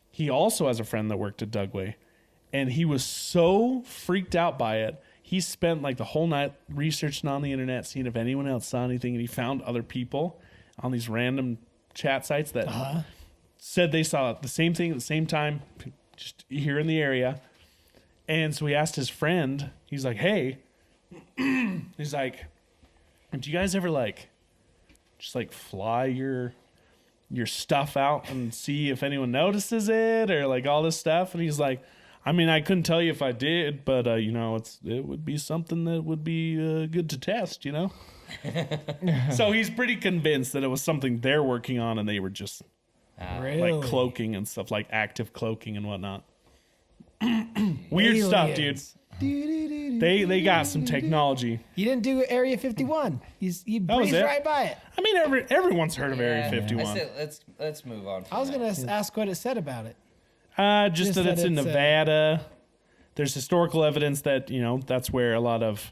He also has a friend that worked at Dugway, and he was so freaked out by it. He spent like the whole night researching on the internet, seeing if anyone else saw anything, and he found other people on these random chat sites that said they saw the same thing at the same time, just here in the area. And so he asked his friend, he's like, hey, he's like, do you guys ever like just like fly your stuff out and see if anyone notices it or like all this stuff? And he's like, I mean, I couldn't tell you if I did, but you know, it would be something that would be good to test, you know? So he's pretty convinced that it was something they're working on, and they were just Really? like cloaking and stuff, like active cloaking and whatnot. Weird stuff, dude. They got some technology. You didn't do Area 51. You breezed it. right by it. I mean, everyone's heard of Area 51. I said, let's move on. I was going to ask what it said about it. Just that it's in Nevada. There's historical evidence that, you know, that's where a lot of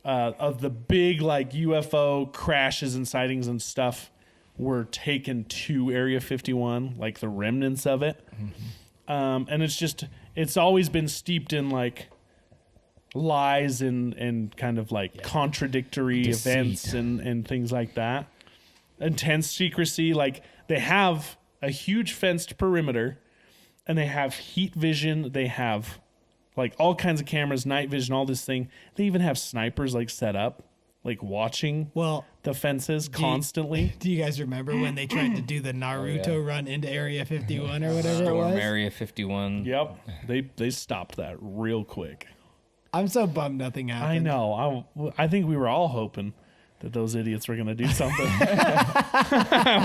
the big like UFO crashes and sightings and stuff were taken to Area 51, like the remnants of it. Mm-hmm. And it's always been steeped in like lies and kind of like contradictory events and things like that. Intense secrecy. Like, they have a huge fenced perimeter, and they have heat vision. They have like all kinds of cameras, night vision, all this thing. They even have snipers like set up, like watching the fences constantly. Do you guys remember when they tried to do the Naruto run into Area 51 or whatever it was? Area 51. Yep. They stopped that real quick. I'm so bummed nothing happened. I know. I think we were all hoping that those idiots were going to do something.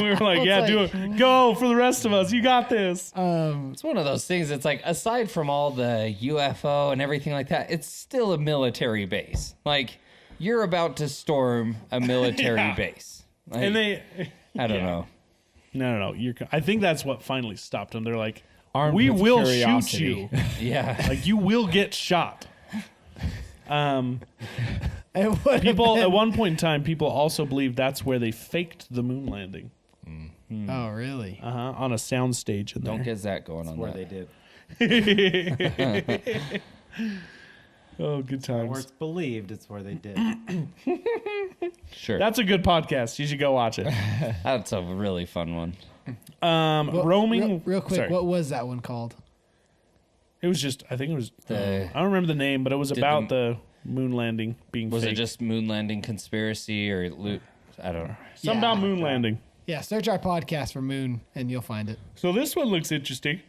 We were like, yeah, do it. Go for the rest of us. You got this. It's one of those things. It's like, aside from all the UFO and everything like that, it's still a military base. Like, you're about to storm a military base. Like, And they... I don't know. No. I think that's what finally stopped them. They're like, Armed we with will curiosity. shoot you. Yeah. Like, you will get shot. It would People have at one point in time, people also believed that's where they faked the moon landing. been- Oh, really? On a soundstage in there. Don't get that going on Where that. they did. Oh, good times. Where it's believed, it's where they did. Sure. That's a good podcast. You should go watch it. That's a really fun one. Roaming. Real quick, Sorry. what was that one called? It was just, I think it was, The- I don't remember the name, but it was Did about the- the moon landing being Was faked. it just moon landing conspiracy or I don't know. Something Yeah. about moon landing. Yeah, search our podcast for Moon and you'll find it. So this one looks interesting.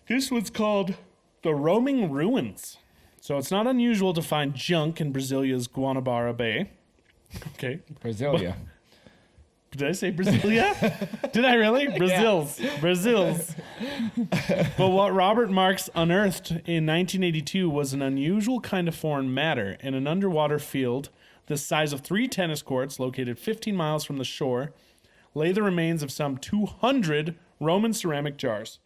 This one's called The Roaming Ruins. So it's not unusual to find junk in Brazilia's Guanabara Bay. Okay. Brasilia. Did I say Brasilia? Did I really? Brazil's. But what Robert Marks unearthed in 1982 was an unusual kind of foreign matter in an underwater field the size of 3 tennis courts located 15 miles from the shore lay the remains of some 200 Roman ceramic jars.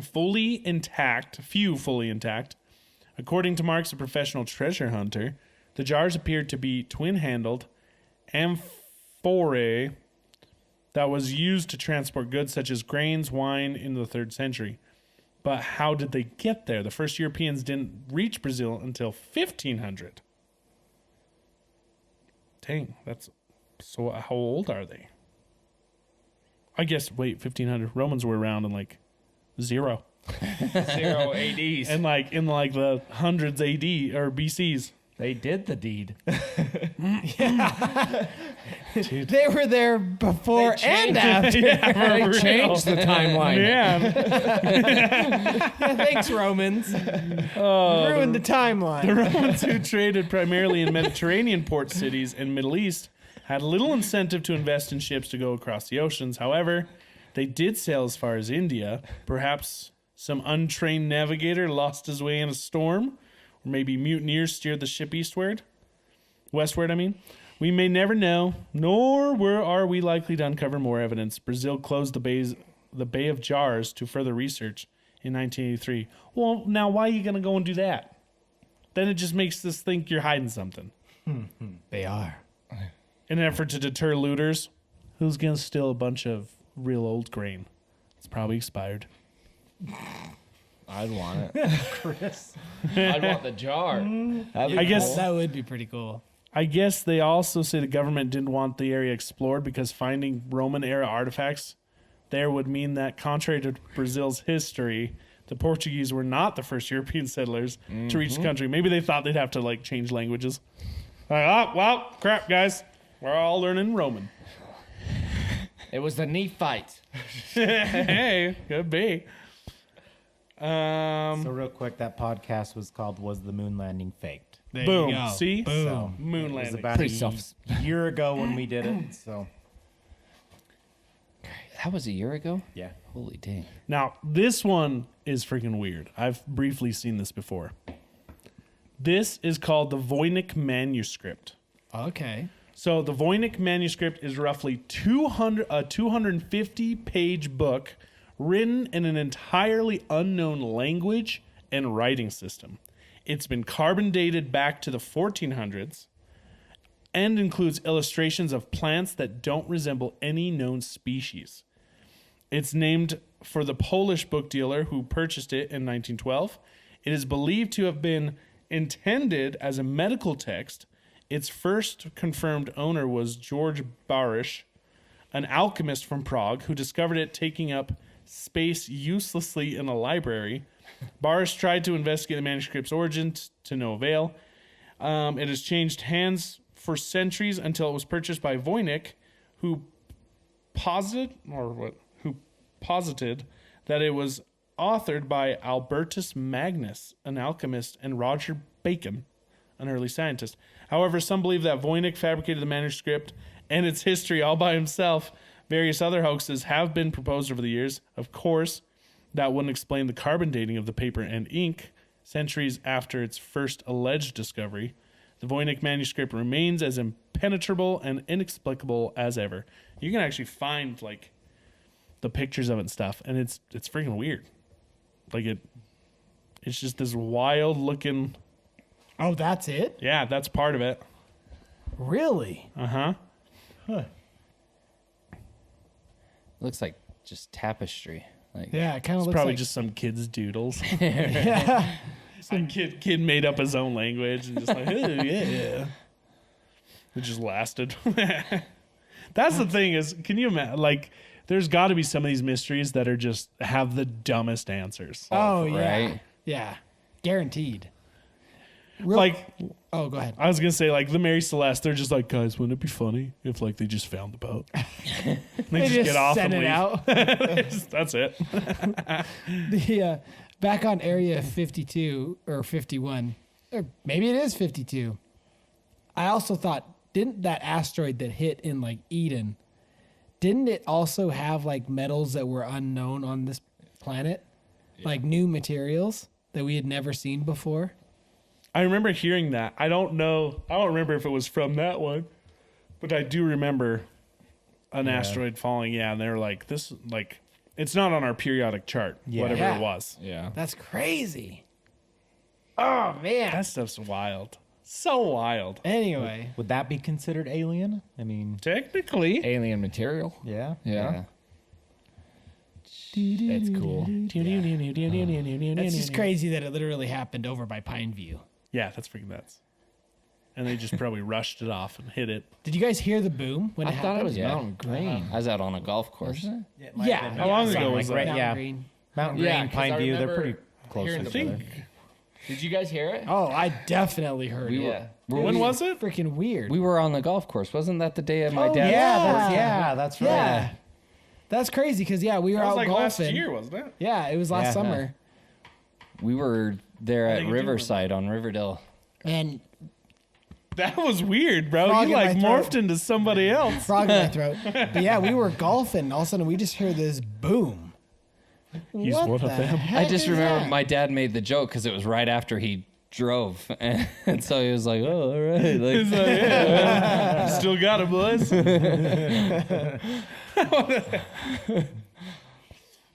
Fully intact. According to Marks, a professional treasure hunter, the jars appeared to be twin-handled amphorae that was used to transport goods such as grains, wine in the 3rd century. But how did they get there? The first Europeans didn't reach Brazil until 1500. Dang, that's... So how old are they? I guess, 1500. Romans were around in like 0. 0 ADs. And like in like the hundreds AD or BCs. They did the deed. They were there before and after. They changed the timeline. Man. Thanks, Romans. Ruined the timeline. The Romans, who traded primarily in Mediterranean port cities and Middle East, had little incentive to invest in ships to go across the oceans. However, they did sail as far as India. Perhaps some untrained navigator lost his way in a storm, or maybe mutineers steered the ship westward, I mean. We may never know, nor are we likely to uncover more evidence. Brazil closed the Bay of Jars to further research in 1983. Well, now why are you going to go and do that? Then it just makes us think you're hiding something. They are. In an effort to deter looters, who's going to steal a bunch of real old grain? It's probably expired. I'd want it. Chris. I'd want the jar. I guess That would be pretty cool. I guess they also say the government didn't want the area explored because finding Roman-era artifacts there would mean that, contrary to Brazil's history, the Portuguese were not the first European settlers to reach the country. Maybe they thought they'd have to like change languages. Like, oh, well, crap, guys. We're all learning Roman. It was the Nephites. Hey, could be. So real quick, that podcast was called "Was the Moon Landing Faked?" There Boom. you go. See? Boom. So Moon it was landing. about Pretty a year ago when we did it. So That was a year ago? yeah, Holy dang. Now, this one is freaking weird. I've briefly seen this before. This is called the Voynich manuscript. Okay. So the Voynich manuscript is roughly 250-page book written in an entirely unknown language and writing system. It's been carbon dated back to the 1400s and includes illustrations of plants that don't resemble any known species. It's named for the Polish book dealer who purchased it in 1912. It is believed to have been intended as a medical text. Its first confirmed owner was George Barish, an alchemist from Prague who discovered it taking up space uselessly in a library. Barish tried to investigate the manuscript's origin to no avail. It has changed hands for centuries until it was purchased by Voynich, who posited that it was authored by Albertus Magnus, an alchemist, and Roger Bacon, an early scientist. However, some believe that Voynich fabricated the manuscript and its history all by himself. Various other hoaxes have been proposed over the years. Of course, that wouldn't explain the carbon dating of the paper and ink centuries after its first alleged discovery. The Voynich manuscript remains as impenetrable and inexplicable as ever. You can actually find like the pictures of it and stuff, and it's freaking weird. Like it's just this wild looking. Oh, that's it? Yeah, that's part of it. Really? Uh-huh. Looks like just tapestry. Like Yeah, it kind of It's looks probably like just some kid's doodles. yeah. Some kid made up his own language and just like, oh, yeah. It just lasted. That's the thing is, can you imagine, like, there's got to be some of these mysteries that are just have the dumbest answers. Oh, yeah. right? Yeah. Guaranteed. Real- Like, oh, go ahead. I was going to say, like, the Mary Celeste, they're just like, guys, wouldn't it be funny if, like, they just found the boat? they just get off send and it leave. out. That's it. The back on Area 52 or 51, or maybe it is 52. I also thought, didn't that asteroid that hit in like Eden, didn't it also have like metals that were unknown on this planet, like new materials that we had never seen before? I remember hearing that. I don't remember if it was from that one, but I do remember an asteroid falling. Yeah, and they're like, this, like, it's not on our periodic chart, whatever Yeah. it was. Yeah. That's crazy. Oh man. That stuff's wild. So wild. Anyway, would that be considered alien? I mean, Technically. Alien material. yeah. Yeah. It's cool. it's just crazy that it literally happened over by Pineview. Yeah, that's freaking nuts. And they just probably rushed it off and hit it. Did you guys hear the boom when I it thought happened? it was Mountain Green. I was out on a golf course. Yeah. How long ago something was like that? Mountain Yeah. Green. Mountain Yeah, Green, 'cause I Pineview, they're remember pretty close hearing to the each other. boom. Did you guys hear it? Oh, I definitely heard it. Yeah. When was it? Freaking weird. We were on the golf course. Wasn't that the day of my Oh, dad's yeah. That's right. Yeah. That's crazy because, yeah, we were That was out like golfing. last year, wasn't it? Yeah, it was last Yeah. summer. We were there I at think you do Riverside on Riverdale. And That was weird, bro. Frog You in like my throat. morphed into somebody else. Frog in my throat. But yeah, we were golfing. And all of a sudden, we just hear this boom. He's What one the of them. heck I just is remember that? my dad made the joke because it was right after he drove, and so he was like, "Oh, all right." Like, He's like, yeah, still got it, boys. Yeah,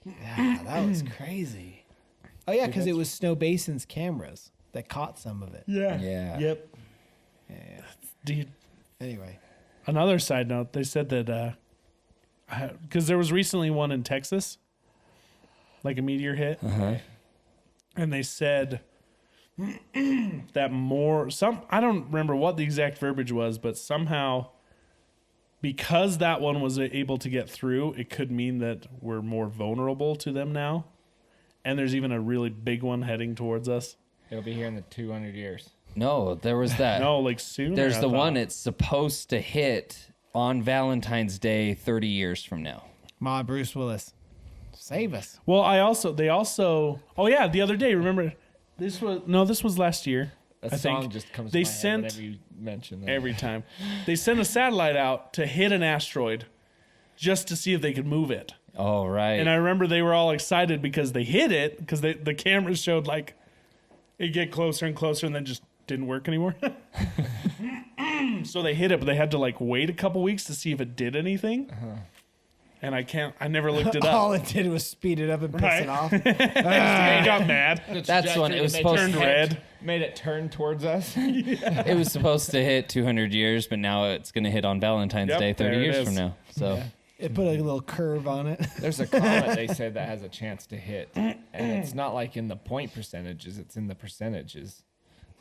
that was crazy. Oh yeah, because it was Snow Basin's cameras that caught some of it. yeah. Yep. Yeah. Dude, Anyway, another side note, they said that because there was recently one in Texas, like a meteor hit, and they said that I don't remember what the exact verbiage was, but somehow because that one was able to get through, it could mean that we're more vulnerable to them now. And there's even a really big one heading towards us. It'll be here in the 200 years. No, there was that. No, like soon. There's the one it's supposed to hit on Valentine's Day 30 years from now. Ma, Bruce Willis, save us. Well, they also. Oh yeah, the other day. Remember, this was last year. That I song think just comes they to my head sent whenever you mention that. every time. They sent a satellite out to hit an asteroid, just to see if they could move it. Oh, right. And I remember they were all excited because they hit it because the cameras showed like it get closer and closer and then just didn't work anymore. So they hit it, but they had to like wait a couple weeks to see if it did anything. And I never looked it All up. it did was speed it up and piss Right. it off. I got mad. That's when it was supposed Turned to red. Made it turn towards us. It was supposed to hit 200 years, but now it's going to hit on Valentine's Yep, Day 30 there it years is. from now. So It put a little curve on it. There's a comet they said that has a chance to hit, and it's not like in the point percentages; it's in the percentages.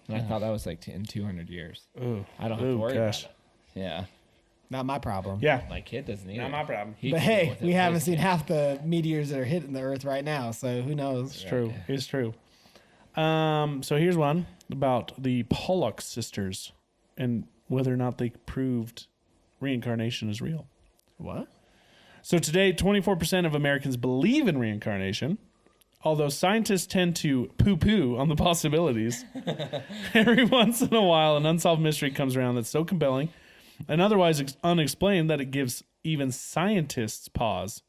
And I thought that was like in 200 years. Ooh. I don't have to Ooh, worry gosh. about yeah. Not my problem. Yeah. it. My kid doesn't either. Not my problem. He But can deal hey, with it we with haven't his seen kid. half the meteors that are hitting the Earth right now, so who knows? It's true. It's true. So here's one about the Pollock sisters and whether or not they proved reincarnation is real. What? So today, 24% of Americans believe in reincarnation, although scientists tend to poo-poo on the possibilities. Every once in a while, an unsolved mystery comes around that's so compelling and otherwise unexplained that it gives even scientists pause.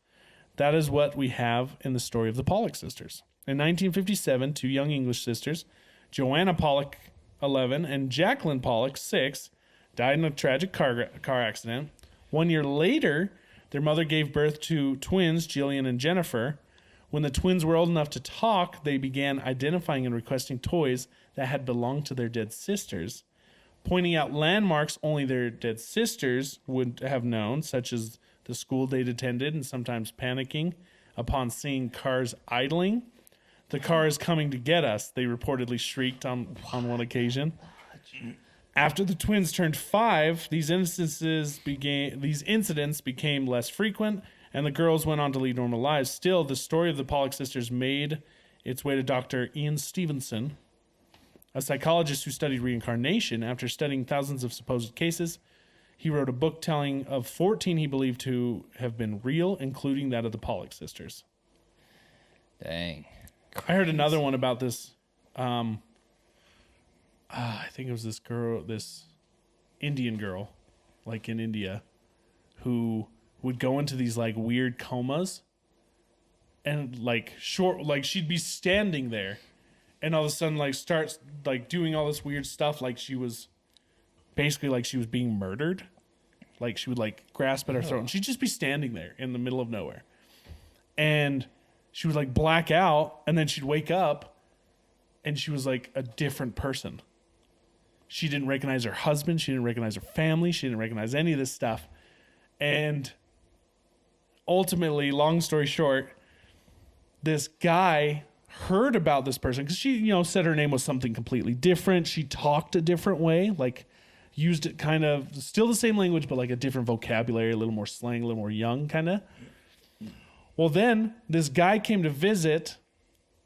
That is what we have in the story of the Pollock sisters. In 1957, two young English sisters, Joanna Pollock, 11, and Jacqueline Pollock, 6, died in a tragic car accident. 1 year later, their mother gave birth to twins, Jillian and Jennifer. When the twins were old enough to talk, they began identifying and requesting toys that had belonged to their dead sisters, pointing out landmarks only their dead sisters would have known, such as the school they'd attended, and sometimes panicking upon seeing cars idling. "The car is coming to get us," they reportedly shrieked on one occasion. After the twins turned 5, these incidents became less frequent, and the girls went on to lead normal lives. Still, the story of the Pollock sisters made its way to Dr. Ian Stevenson, a psychologist who studied reincarnation. After studying thousands of supposed cases, he wrote a book telling of 14 he believed to have been real, including that of the Pollock sisters. Dang. I heard another one about this. I think it was this Indian girl, like in India, who would go into these like weird comas, and like she'd be standing there, and all of a sudden like starts like doing all this weird stuff, like she was basically like she was being murdered, like she would like grasp at her throat, and she'd just be standing there in the middle of nowhere, and she would like black out, and then she'd wake up, and she was like a different person. She didn't recognize her husband. She didn't recognize her family. She didn't recognize any of this stuff. And ultimately, long story short, this guy heard about this person because she, said her name was something completely different. She talked a different way, like used it kind of still the same language, but like a different vocabulary, a little more slang, a little more young kind of. Well, then this guy came to visit,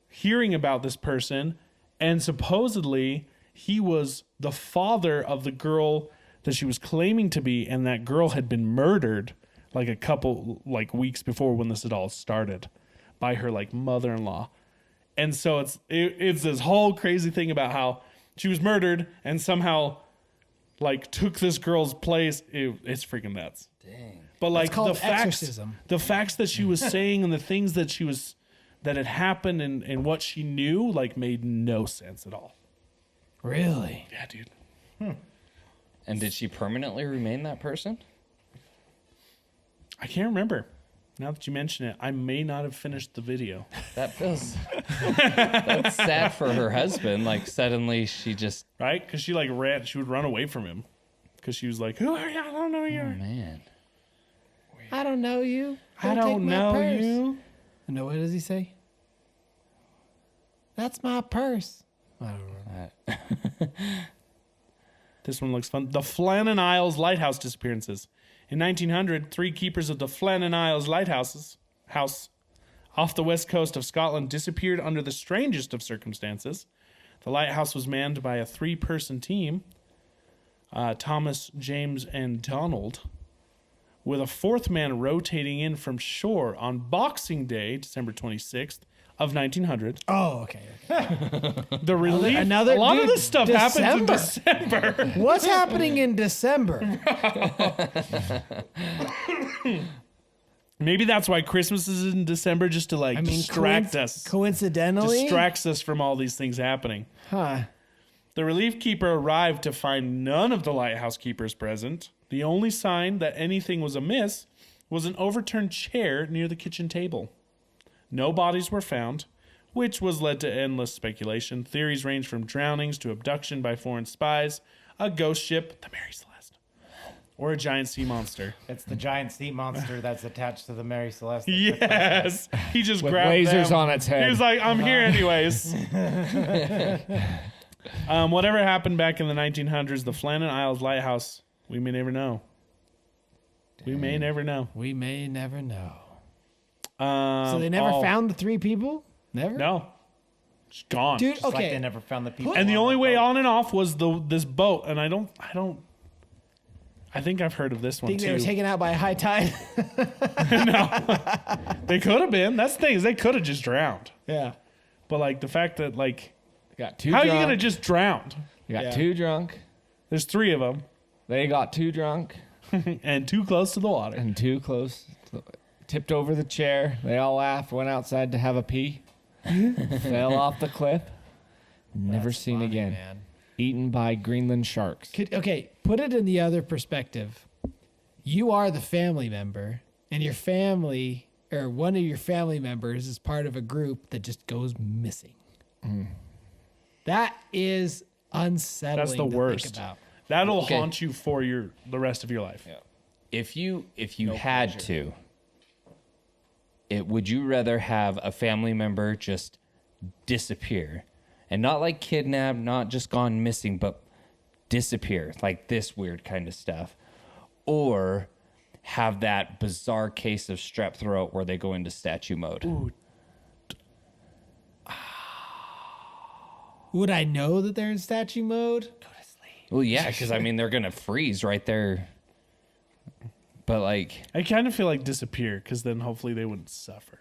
hearing about this person, and supposedly he was the father of the girl that she was claiming to be, and that girl had been murdered like a couple like weeks before when this had all started by her like mother-in-law. And so it's this whole crazy thing about how she was murdered, and somehow like took this girl's place. It's freaking nuts. Dang. But like called the facts, exorcism. the facts that she was saying and the things that that had happened and what she knew like made no sense at all. Really? Yeah, dude. And did she permanently remain that person? I can't remember. Now that you mention it, I may not have finished the video. That feels that's sad for her husband. Like suddenly she just Right? Because she like ran. She would run away from him because she was like, "Who are you? I don't know you. man. I don't know you. I don't know you." No, what does he say? That's my purse. I don't know. This one looks fun. The Flannan Isles Lighthouse disappearances. In 1900, 3 keepers of the Flannan Isles Lighthouse off the west coast of Scotland disappeared under the strangest of circumstances. The lighthouse was manned by a 3-person team, Thomas, James, and Donald, with a 4th man rotating in from shore on Boxing Day, December 26th of 1900. Oh, okay. The relief. a lot of this stuff happens in December. What's happening in December? Maybe that's why Christmas is in December, just to like distract us. Coincidentally? Distracts us from all these things happening. Huh. The relief keeper arrived to find none of the lighthouse keepers present. The only sign that anything was amiss was an overturned chair near the kitchen table. No bodies were found, which was led to endless speculation. Theories range from drownings to abduction by foreign spies, a ghost ship, the Mary Celeste, or a giant sea monster. It's the giant sea monster that's attached to the Mary Celeste. Yes, he just With grabbed lasers them. on its head. He was like, "I'm here anyways." Whatever happened back in the 1900s, the Flannan Isles Lighthouse, we may never know. We may never know. We may never know. So they never oh, found the 3 people? Never? No, it's gone. Dude, Just like okay. they never found the people. And the on only the way boat. on and off was this boat, and I think I've heard of this one Think too. they were taken out by a high tide? They could have been. That's the thing, is they could have just drowned. Yeah. But like the fact that like, Got too how are drunk. you gonna just drown? Got Yeah. too drunk. There's 3 of them, They got too drunk and too close to the water. and too close. Tipped over the chair. They all laughed. Went outside to have a pee. Fell off the cliff. Never seen again. Man. Eaten by Greenland sharks. Okay, put it in the other perspective. You are the family member, and your family, or one of your family members, is part of a group that just goes missing. That is unsettling. That's the to worst. Think about. That'll Okay. haunt you for the rest of your life. If you had to, would you rather have a family member just disappear, and not like kidnapped, not just gone missing, but disappear, like this weird kind of stuff, or have that bizarre case of strep throat where they go into statue mode? Ooh, Would I know that they're in statue mode? Well, yeah, because I mean they're gonna freeze right there. But like I kind of feel like disappear, because then hopefully they wouldn't suffer.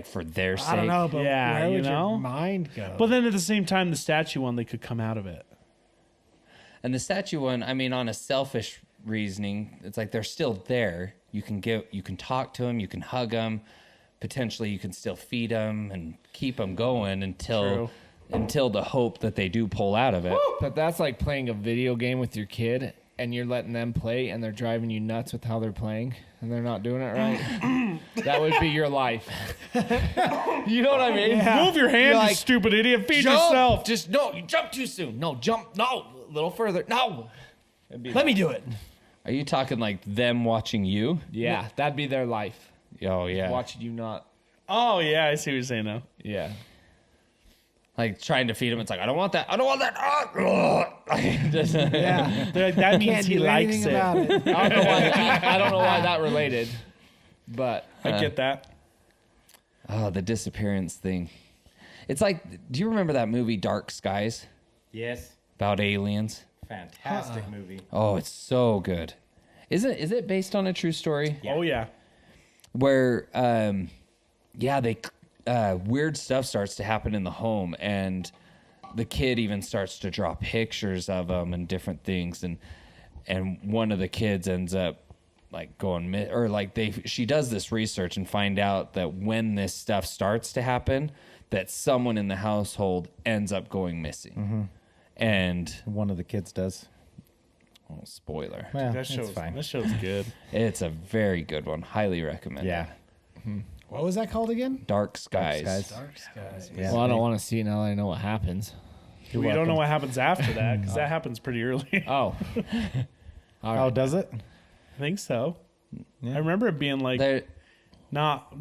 for their sake. I don't know, but Yeah, where you would know? your mind go? But then at the same time, the statue one, they could come out of it. And the statue one, I mean, on a selfish reasoning, it's like they're still there. You can talk to them, you can hug them, potentially you can still feed them and keep them going until the hope that they do pull out of it. But that's like playing a video game with your kid and you're letting them play and they're driving you nuts with how they're playing and they're not doing it right. That would be your life. You know what I mean? Move your hand, You're you like, stupid idiot. Feed Jump! yourself. Just no, you jump too soon. No, jump. No, a little further. No. Let me do it. Are you talking like them watching you? Yeah, that'd be their life. Oh, yeah. Watching you not. Oh, yeah, I see what you're saying now. Yeah. Like trying to feed him. It's like, I don't want that. I don't want that. Just- Yeah. They're like, that means Can't he do likes anything it. about it. I don't know why that related, but I get that. Oh, the disappearance thing. It's like, do you remember that movie Dark Skies Yes. about aliens? Fantastic movie. Oh, it's so good. Is it based on a true story? Yeah. Oh, yeah. Where weird stuff starts to happen in the home, and the kid even starts to draw pictures of them and different things, and one of the kids ends up like going or like she does this research and find out that when this stuff starts to happen, that someone in the household ends up going missing, and One of the kids does. oh, spoiler, Well, That it's show's fine. That show's good. it's a very good one. Highly recommend. Yeah. it. What was that called again? Dark Skies. Dark Skies. Yeah. Well, I don't want to see it now that I know what happens. We don't know what happens after that because that happens pretty early. Oh. All right. Oh, does it? I think so. I remember it being like There- not.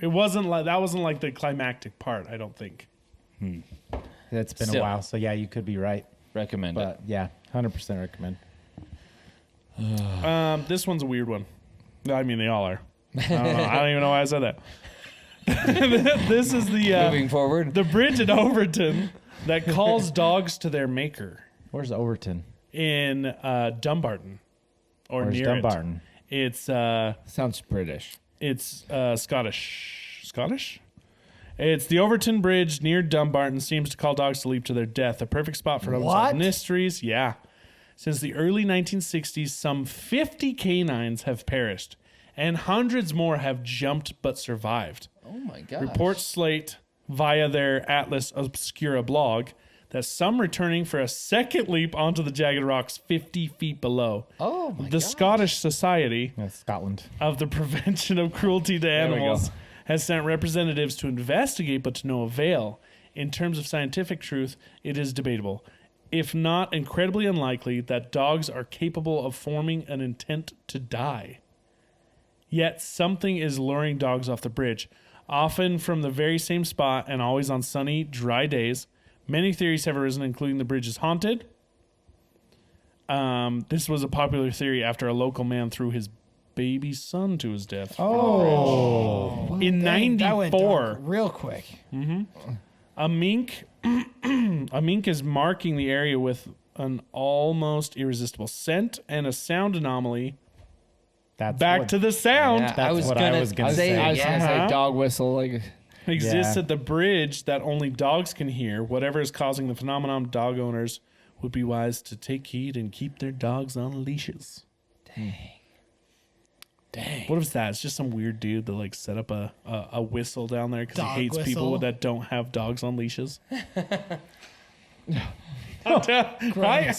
It wasn't like that. Wasn't like the climactic part. I don't think. It's been Still. a while, so yeah, you could be right. recommend it. But yeah, 100% recommend. This one's a weird one. I mean, they all are. I don't even know why I said that. This is Moving forward. the bridge at Overton that calls dogs to their maker Where's Overton? in Dumbarton or Where's near Dumbarton? it. Sounds British. It's Scottish. Scottish? It's the Overton Bridge near Dumbarton seems to call dogs to leap to their death. A perfect spot for unsolved mysteries. Yeah. Since the early 1960s, some 50 canines have perished, and hundreds more have jumped but survived. Oh my god. Reports slate via their Atlas Obscura blog that some returning for a second leap onto the jagged rocks 50 feet below. Oh my The Scottish Society That's Scotland. of the Prevention of Cruelty to we Animals go. has sent representatives to investigate, but to no avail. In terms of scientific truth, it is debatable, if not incredibly unlikely, that dogs are capable of forming an intent to die. Yet something is luring dogs off the bridge, often from the very same spot and always on sunny, dry days. Many theories have arisen, including the bridge is haunted. This was a popular theory after a local man threw his baby son to his death. Oh. In Dang, that went 94, dark real quick. a mink is marking the area with an almost irresistible scent and a sound anomaly. That's Back what- to the sound Yeah, That's what I was gonna say. I was gonna Uh-huh. say dog whistle. Like, exists Yeah. at the bridge that only dogs can hear. Whatever is causing the phenomenon, dog owners would be wise to take heed and keep their dogs on leashes. Dang. What if that? It's just some weird dude that like set up a whistle down there because he Dog hates people whistle. that don't have dogs on leashes. Right?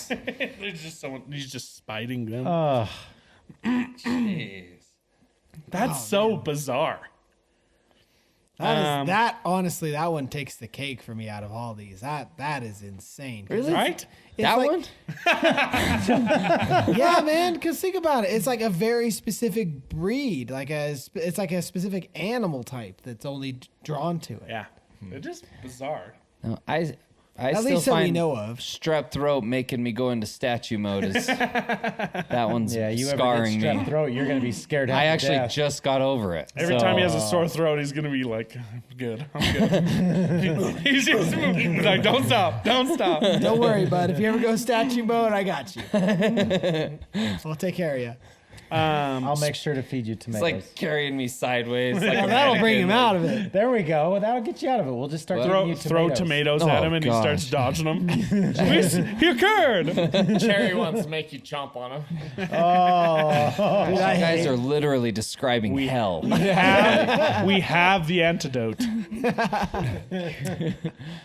There's just someone. He's just spiting them. Jeez. That's so bizarre. That honestly, that one takes the cake for me out of all these. That is insane. 'Cause it's- Right? it's That like- one? Yeah, man. Because think about it. It's like a very specific breed. It's like a specific animal type that's only drawn to it. Yeah. They're just bizarre. No, I At still least that we find know of. strep throat making me go into statue mode. That one's Yeah, you scarring ever get strep me. throat, you're gonna be scared. I half to actually death. just got over it. Every time he has a sore throat, he's gonna be like, "I'm good. I'm good." he's like, "Don't stop. Don't stop." Don't worry, bud. If you ever go statue mode, I got you. I'll take care of you. I'll make sure to feed you It's tomatoes. like carrying me sideways. Like Well, a that'll bring mannequin. him out of it. there we go. That'll get you out of it. We'll just start giving you Throw tomatoes at Oh, him, and he gosh. starts dodging them. You could. Cherry wants to make you chomp on him. You guys are literally describing hell. We have the antidote.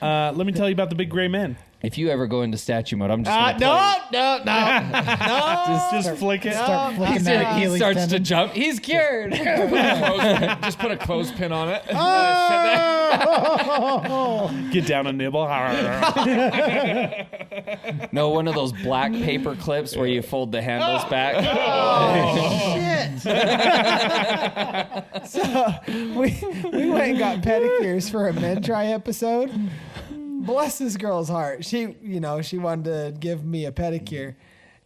Let me tell you about the big gray men. If you ever go into statue mode, I'm just gonna No. Just flick it. Start flicking He that Achilles starts tendon. to jump. He's cured. Just put a clothespin on it. Get down and nibble. No, one of those black paper clips where you fold the handles back. We went and got pedicures for a Men Try episode. Bless this girl's heart. She wanted to give me a pedicure,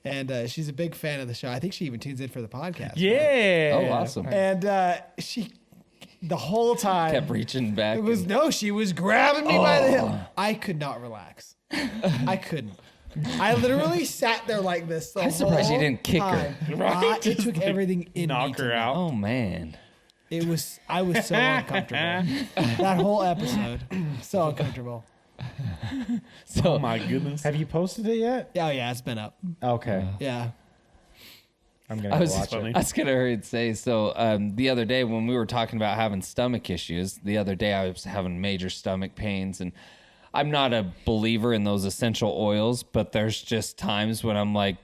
and she's a big fan of the show. I think she even tunes in for the podcast. Yeah. Oh, awesome. And she, the whole time, Kept reaching back. she was grabbing me by the hip. I could not relax. I couldn't. I literally sat there like this. I'm surprised you didn't kick her. Right? It took everything in me. Knock her out. Oh man. I was so uncomfortable. That whole episode, so uncomfortable. So Oh my goodness. Have you posted it yet? Oh yeah, it's been up. Okay. Yeah. I'm going I to was, watch funny. it. I was gonna say, so the other day when we were talking about having stomach issues, the other day I was having major stomach pains, and I'm not a believer in those essential oils, but there's just times when I'm like,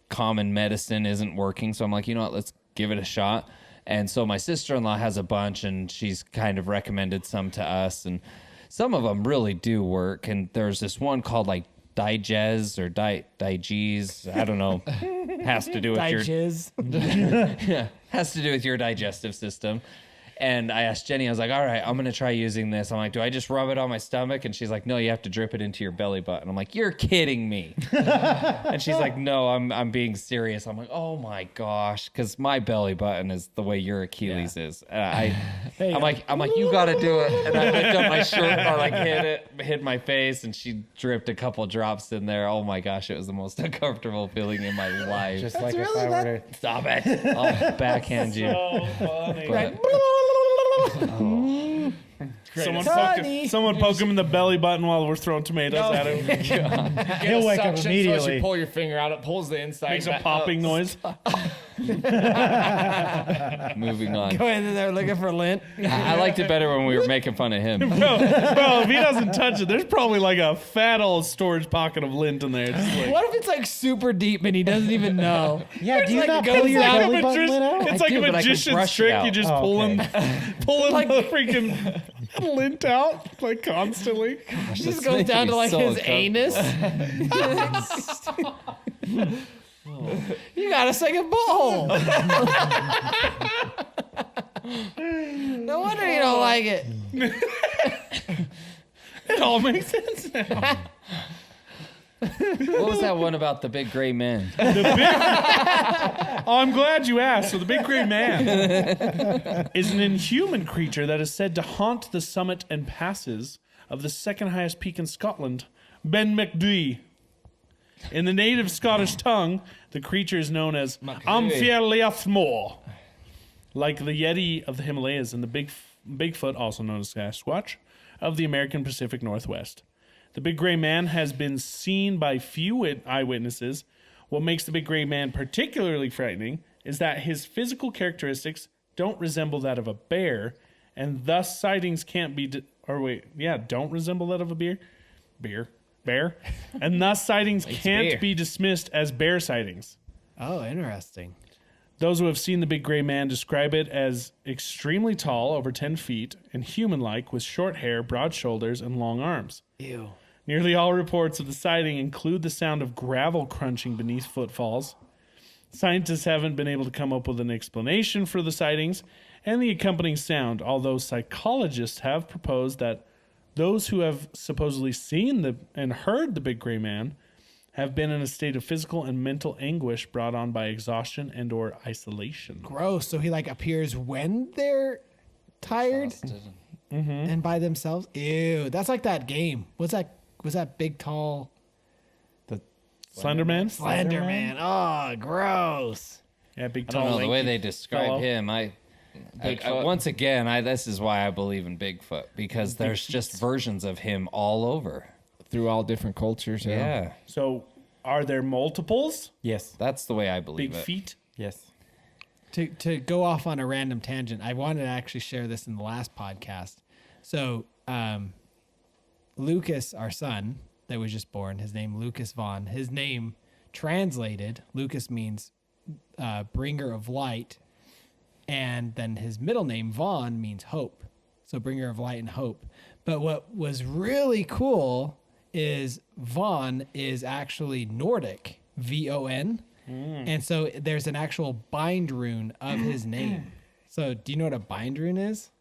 common medicine isn't working, so I'm like, you know what, let's give it a shot. And so my sister-in-law has a bunch, and she's kind of recommended some to us, and some of them really do work. And there's this one called like Digest or Diges, I don't know. Has to do with your Digest. yeah, has to do with your digestive system. And I asked Jenny, I was like, all right, I'm going to try using this. I'm like, do I just rub it on my stomach? And she's like, no, you have to drip it into your belly button. I'm like, you're kidding me. And she's like, no, I'm being serious. I'm like, oh my gosh. Because my belly button is the way your Achilles is. I'm like, you got to do it. And I picked up my shirt and I like hit my face, and she dripped a couple drops in there. Oh my gosh, it was the most uncomfortable feeling in my life. Just like if I were to... Stop it. I'll backhand you. So funny. But- Someone poke him in the belly button while we're throwing tomatoes at him. He'll wake up So immediately. as you pull your finger out, it pulls the inside. Makes a back popping up. noise. Moving on. Go in there looking for lint. I liked it better when we were making fun of him. Bro, if he doesn't touch it, there's probably like a fat old storage pocket of lint in there. Just like, What if it's like super deep and he doesn't even know? Yeah, do you like not goes pull your down- belly button lid out? it's I like do, a but I can magician's brush it trick. You out. just Oh, pulling okay. the freaking lint out like constantly. He just goes down to like his anus. You got a second butthole. No wonder you don't like it. It all makes sense now. What was that one about the big gray man? Oh, I'm glad you asked. So the big gray man is an inhuman creature that is said to haunt the summit and passes of the second highest peak in Scotland, Ben Macdui. In the native Scottish tongue, the creature is known as Amphirleathmore, like the Yeti of the Himalayas and the Bigfoot, also known as Sasquatch, of the American Pacific Northwest. The big gray man has been seen by few eyewitnesses. What makes the big gray man particularly frightening is that his physical characteristics don't resemble that of a bear, and thus sightings can't be... don't resemble that of a bear, and thus sightings can't bear. be dismissed as bear sightings. Oh, interesting. Those who have seen the big gray man describe it as extremely tall, over 10 feet, and human-like, with short hair, broad shoulders, and long arms. Ew. Nearly all reports of the sighting include the sound of gravel crunching beneath footfalls. Scientists haven't been able to come up with an explanation for the sightings and the accompanying sound, although psychologists have proposed that those who have supposedly seen and heard the big gray man have been in a state of physical and mental anguish brought on by exhaustion and or isolation. Gross. So he like appears when they're tired and by themselves. Ew. That's like that game. Was that big tall Slenderman? Slender Man? Oh, gross. Yeah, big I tall. don't know the way lanky they describe fellow. him. Once again, this is why I believe in Bigfoot, because there's just versions of him all over. Through all different cultures. Yeah, So, are there multiples? Yes. that's the way I believe Big it. feet? Yes. To go off on a random tangent, I wanted to actually share this in the last podcast. So, Lucas, our son that was just born, his name Lucas Vaughn. His name translated, Lucas means bringer of light, and then his middle name Vaughn means hope. So bringer of light and hope. But what was really cool is Vaughn is actually Nordic, V-O-N. And so there's an actual bind rune of his name. So do you know what a bind rune is?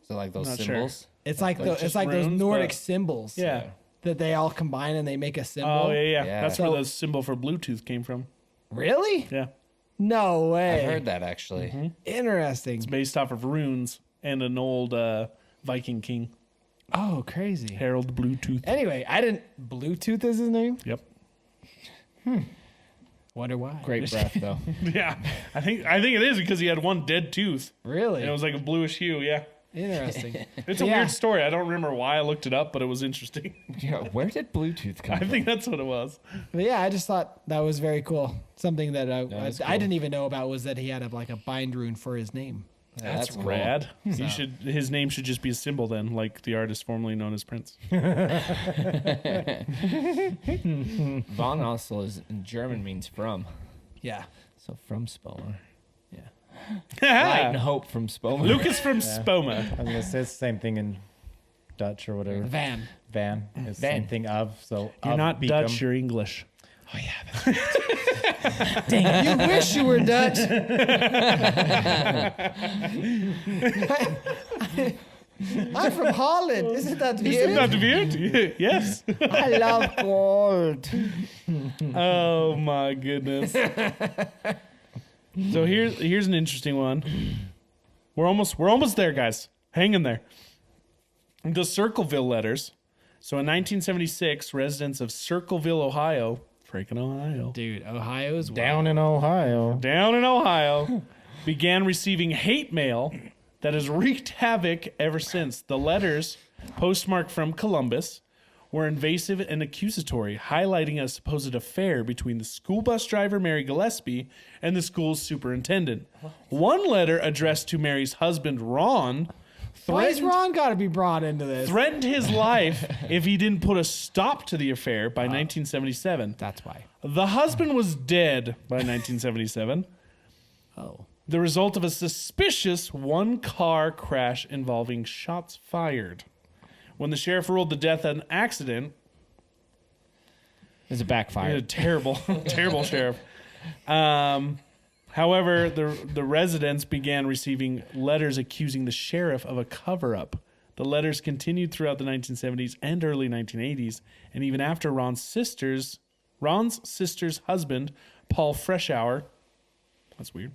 So like those Not sure. symbols. It's like just those runes, Nordic but- symbols. Yeah. That they all combine and they make a symbol. Oh, yeah. Yeah. That's So- where the symbol for Bluetooth came from. Really? Yeah. No way. I've heard that actually. Interesting. It's based off of runes and an old Viking king, Oh, crazy. Harold Bluetooth. Anyway, Bluetooth is his name? Yep. Wonder why. Great breath, though. Yeah. I think it is because he had one dead tooth. Really? And it was like a bluish hue, yeah. Interesting. It's a Yeah. weird story. I don't remember why I looked it up, but it was interesting. Yeah, where did Bluetooth come I from? think that's what it was. But yeah, I just thought that was very cool. Something that is I didn't even know about was that he had like a bind rune for his name. That's cool. rad. His name should just be a symbol then, like the artist formerly known as Prince. Von Ossel is in German means from. Yeah. So from Spomer. Yeah. Light and hope from Spomer. Lucas from Spoma. I was gonna say it's the same thing in Dutch or whatever. Van. Van is the Van. same thing of. So You're of not Beacom. Dutch, you're English. Dang, you wish you were Dutch. I'm from Holland. Isn't that Isn't that weird? weird? Yes. I love gold. Oh my goodness. So here's an interesting one. We're almost there, guys. Hang in there. The Circleville letters. So in 1976, residents of Circleville, Ohio, freaking Ohio, Dude, Ohio's Down in Ohio. down in Ohio, began receiving hate mail that has wreaked havoc ever since. The letters, postmarked from Columbus, were invasive and accusatory, highlighting a supposed affair between the school bus driver, Mary Gillespie, and the school's superintendent. One letter addressed to Mary's husband, Ron, Why is Ron got to be brought into this? threatened his life if he didn't put a stop to the affair by 1977. That's why. The husband was dead by 1977. Oh. The result of a suspicious one-car crash involving shots fired. When the sheriff ruled the death an accident, It's a he backfire. had a terrible, terrible sheriff. However, the residents began receiving letters accusing the sheriff of a cover-up. The letters continued throughout the 1970s and early 1980s, and even after Ron's sister's husband, Paul Freshour, that's weird,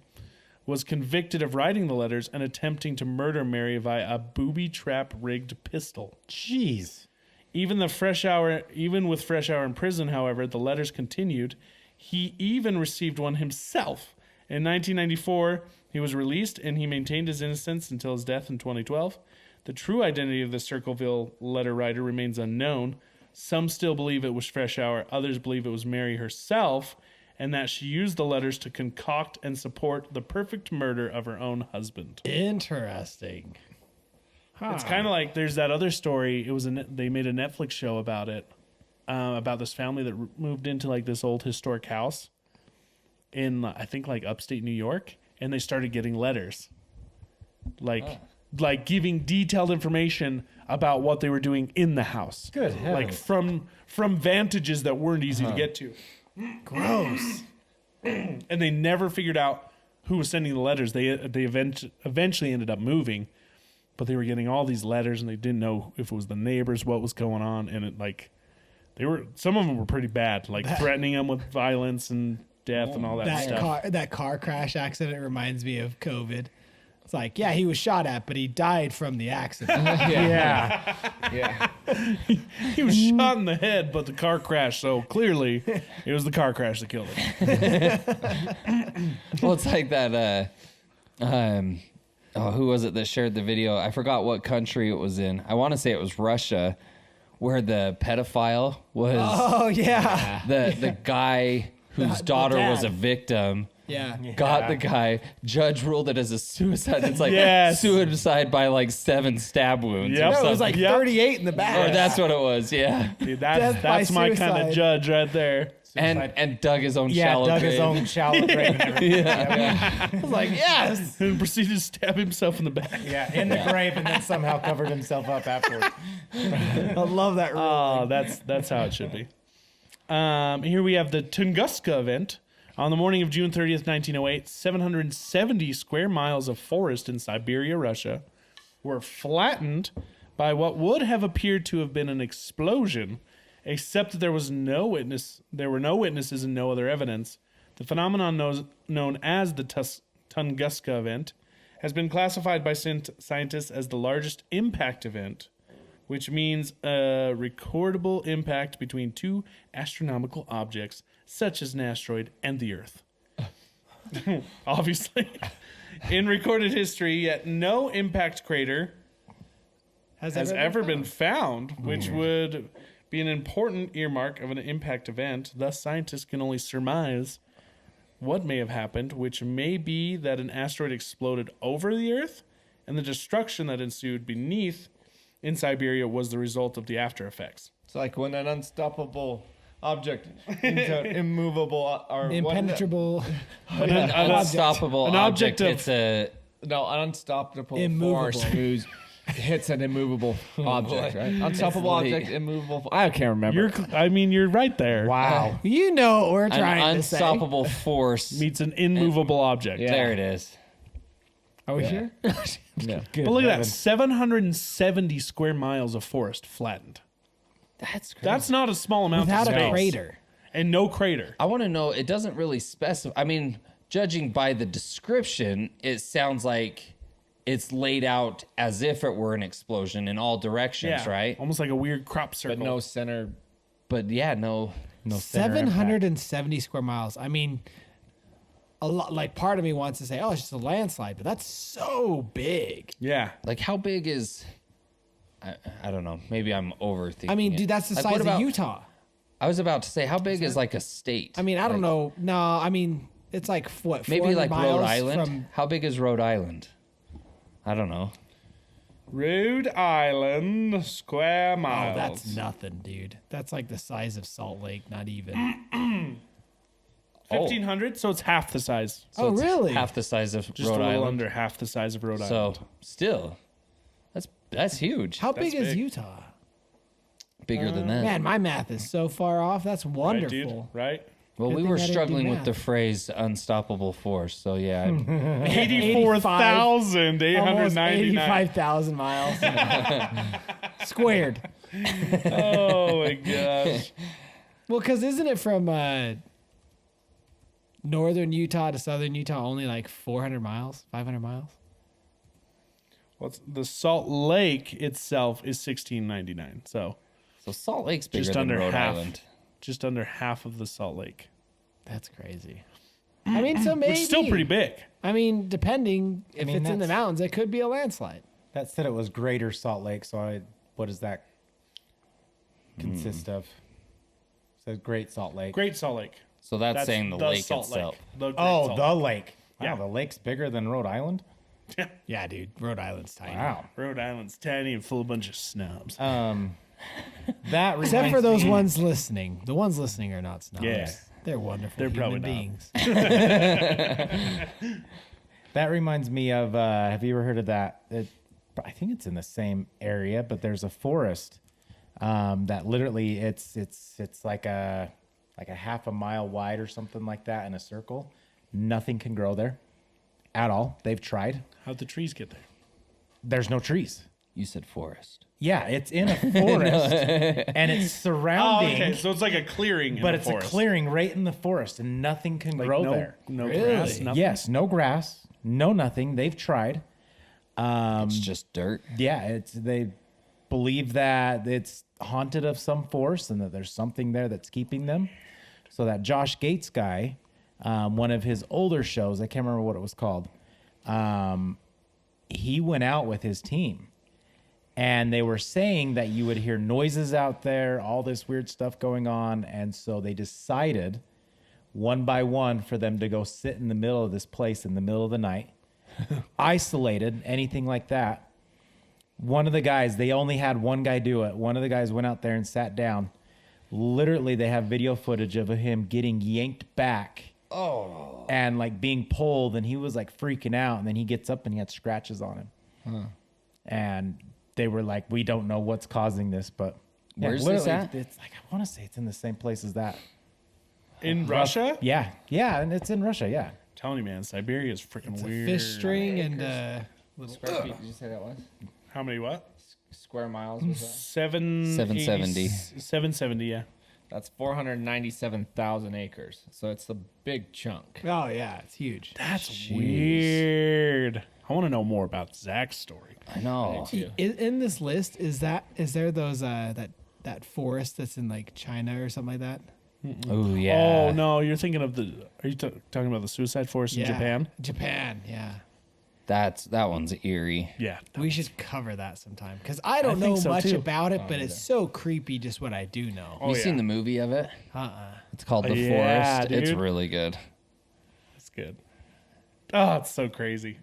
was convicted of writing the letters and attempting to murder Mary via a booby trap rigged pistol. Jeez. Even with Freshour in prison, however, the letters continued. He even received one himself. In 1994, he was released and he maintained his innocence until his death in 2012. The true identity of the Circleville letter writer remains unknown. Some still believe it was Freshour, others believe it was Mary herself, and that she used the letters to concoct and support the perfect murder of her own husband. Interesting. It's kind of like there's that other story. It was they made a Netflix show about it, about this family that moved into like this old historic house in I think like upstate New York, and they started getting letters, like giving detailed information about what they were doing in the house. Good like heavens. from vantages that weren't easy to get to. Gross. And they never figured out who was sending the letters. They eventually ended up moving. But they were getting all these letters, and they didn't know if it was the neighbors, what was going on, and it like some of them were pretty bad, like threatening them with violence and death and all that stuff. That car crash accident reminds me of COVID. It's like, yeah, he was shot at, but he died from the accident. Yeah. Yeah. He was shot in the head, but the car crashed. So clearly, it was the car crash that killed him. Well, it's like that. Who was it that shared the video? I forgot what country it was in. I want to say it was Russia, where the pedophile was Oh yeah. the guy whose daughter was a dad. victim. Yeah. Got the guy. Judge ruled it as a suicide. It's like Yes. suicide by like 7 stab wounds. Yep. Or No, it was something. like 38 in the back. Or that's what it was. Yeah. Dude, Death by that's my kind suicide. of judge right there. And dug his own Yeah, shallow dug grave. his own shallow grave and everything. I was like, yes. And proceeded to stab himself in the back. Yeah, in the grave and then somehow covered himself up afterwards. I love that rule. Oh, that's how it should be. Here we have the Tunguska event. On the morning of June 30th, 1908, 770 square miles of forest in Siberia, Russia, were flattened by what would have appeared to have been an explosion, except that there were no witnesses and no other evidence. The phenomenon known as the Tunguska event has been classified by scientists as the largest impact event, which means a recordable impact between two astronomical objects, such as an asteroid and the Earth. Obviously. In recorded history, yet no impact crater has ever been found, which would be an important earmark of an impact event. Thus, scientists can only surmise what may have happened, which may be that an asteroid exploded over the Earth, and the destruction that ensued beneath in Siberia was the result of the after effects. It's like when an unstoppable object into immovable or Impenetrable. An Unstoppable An object object. It's a an unstoppable Immovable. force moves hits an immovable object, right? Unstoppable It's object, immovable. I can't remember. You're right there. Wow. You know what we're an trying to say. unstoppable force. Meets an immovable object. Yeah. There it is. Are we sure? Yeah. But look at that, 770 square miles of forest flattened. That's crazy. That's not a small amount Without of a space. crater. And no crater. I want to know. It doesn't really specify. I mean, judging by the description, it sounds like it's laid out as if it were an explosion in all directions, right? Almost like a weird crop circle. But no center. But yeah, no. No center impact. 770 square miles. I mean, a lot. Like part of me wants to say, "Oh, it's just a landslide," but that's so big. Yeah. Like, how big is? I don't know. Maybe I'm overthinking. I mean, it. dude, that's the Like, size what of about- Utah. I was about to say, how big is like a state? I mean, I don't Like, know. No, I mean, it's like what? Maybe 400 like Rhode miles Island. From, How big is Rhode Island? I don't know. Rhode Island square miles. oh, that's nothing, dude. That's like the size of Salt Lake. Not even. 1,500, so it's half the size. Oh, it's really? Half the size of Just Rhode a little Island. under half the size of Rhode So Island. still, that's huge. How big That's is big. Utah? Bigger than that? Man, my math is so far off. That's Right, wonderful. dude? Right? Well, Good we thing were I didn't do struggling with math. the phrase unstoppable force. So yeah, I'm- 84,899. 85,000 miles. Squared. Oh my gosh. Well, because isn't it from northern Utah to southern Utah only like 400 miles, 500 miles? Well, the Salt Lake itself is 1,699. So so Salt Lake's bigger just than under Rhode half. Island. Just under half of the Salt Lake. That's crazy. I mean, so maybe. Which is still pretty big. I mean, depending if mean, it's in the that's- mountains, it could be a landslide. That said it was Greater Salt Lake, so what does that consist of? It says Great Salt Lake. Great Salt Lake. So that's saying the lake Salt itself. Lake. The Great Oh, Salt the Lake. lake. Wow, Yeah. the lake's bigger than Rhode Island? Yeah, dude. Rhode Island's tiny. Wow. Rhode Island's tiny and full of a bunch of snobs. That Except for reminds those me- ones listening. The ones listening are not snobs. Yeah. They're wonderful They're human probably not. beings. That reminds me of have you ever heard of that? I think it's in the same area, but there's a forest that literally it's like a half a mile wide or something like that in a circle. Nothing can grow there at all. They've tried. How'd the trees get there? There's no trees. You said forest. Yeah, it's in a forest and it's Oh, surrounding, okay. So it's like a clearing in but the it's forest. a clearing right in the forest and nothing can Like grow no, there. No Really? grass, nothing. Yes, no grass, no nothing. They've tried. It's just dirt. Yeah, they believe that it's haunted of some force and that there's something there that's keeping them. So that Josh Gates guy, one of his older shows, I can't remember what it was called. He went out with his team and they were saying that you would hear noises out there, all this weird stuff going on. And so they decided one by one for them to go sit in the middle of this place in the middle of the night, isolated, anything like that. One of the guys, they only had one guy do it. One of the guys went out there and sat down. Literally, they have video footage of him getting yanked back. Oh. And like being pulled, and he was like freaking out. And then he gets up and he had scratches on him. And they were like, we don't know what's causing this, but Where's this literally, at? It's like, I want to say it's in the same place as that. In Russia? Yeah. Yeah. And it's in Russia. Yeah. telling you, man, Siberia is freaking It's a weird. fish string and Square feet, did you say that was? How many what? Square miles was that? 770. 770, yeah. That's 497,000 acres. So it's a big chunk. oh yeah, it's huge. That's weird. I want to know more about Zach's story. I know. In this list, is there those that forest that's in like China or something like that? Oh yeah. Oh no, you're thinking of the. Are you talking about the suicide forest in Japan? Japan, yeah. That one's eerie. Yeah. We should cover that sometime because I don't know think so, much too. about it, but it's so creepy. Just what I do know. Have you seen the movie of it? It's called The Yeah, Forest. It's dude. really good. It's good. Oh, it's so crazy.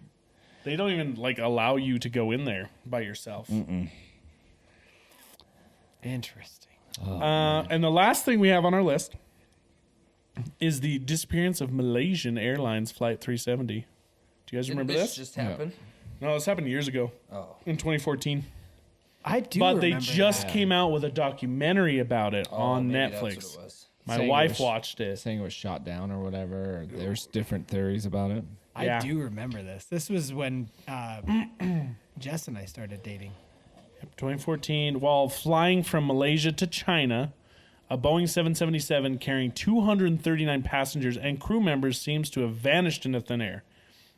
They don't even like allow you to go in there by yourself. Interesting. And the last thing we have on our list is the disappearance of Malaysian Airlines Flight 370. Do you guys remember this? just happen? No, this happened years ago. Oh. In 2014. I do. But they remember just that. came out with a documentary about it on Netflix. My Saying it wife was- watched it. Saying it was shot down or whatever. Or there's different theories about it. Yeah. I do remember this. This was when Jess and I started dating. 2014, while flying from Malaysia to China, a Boeing 777 carrying 239 passengers and crew members seems to have vanished into thin air.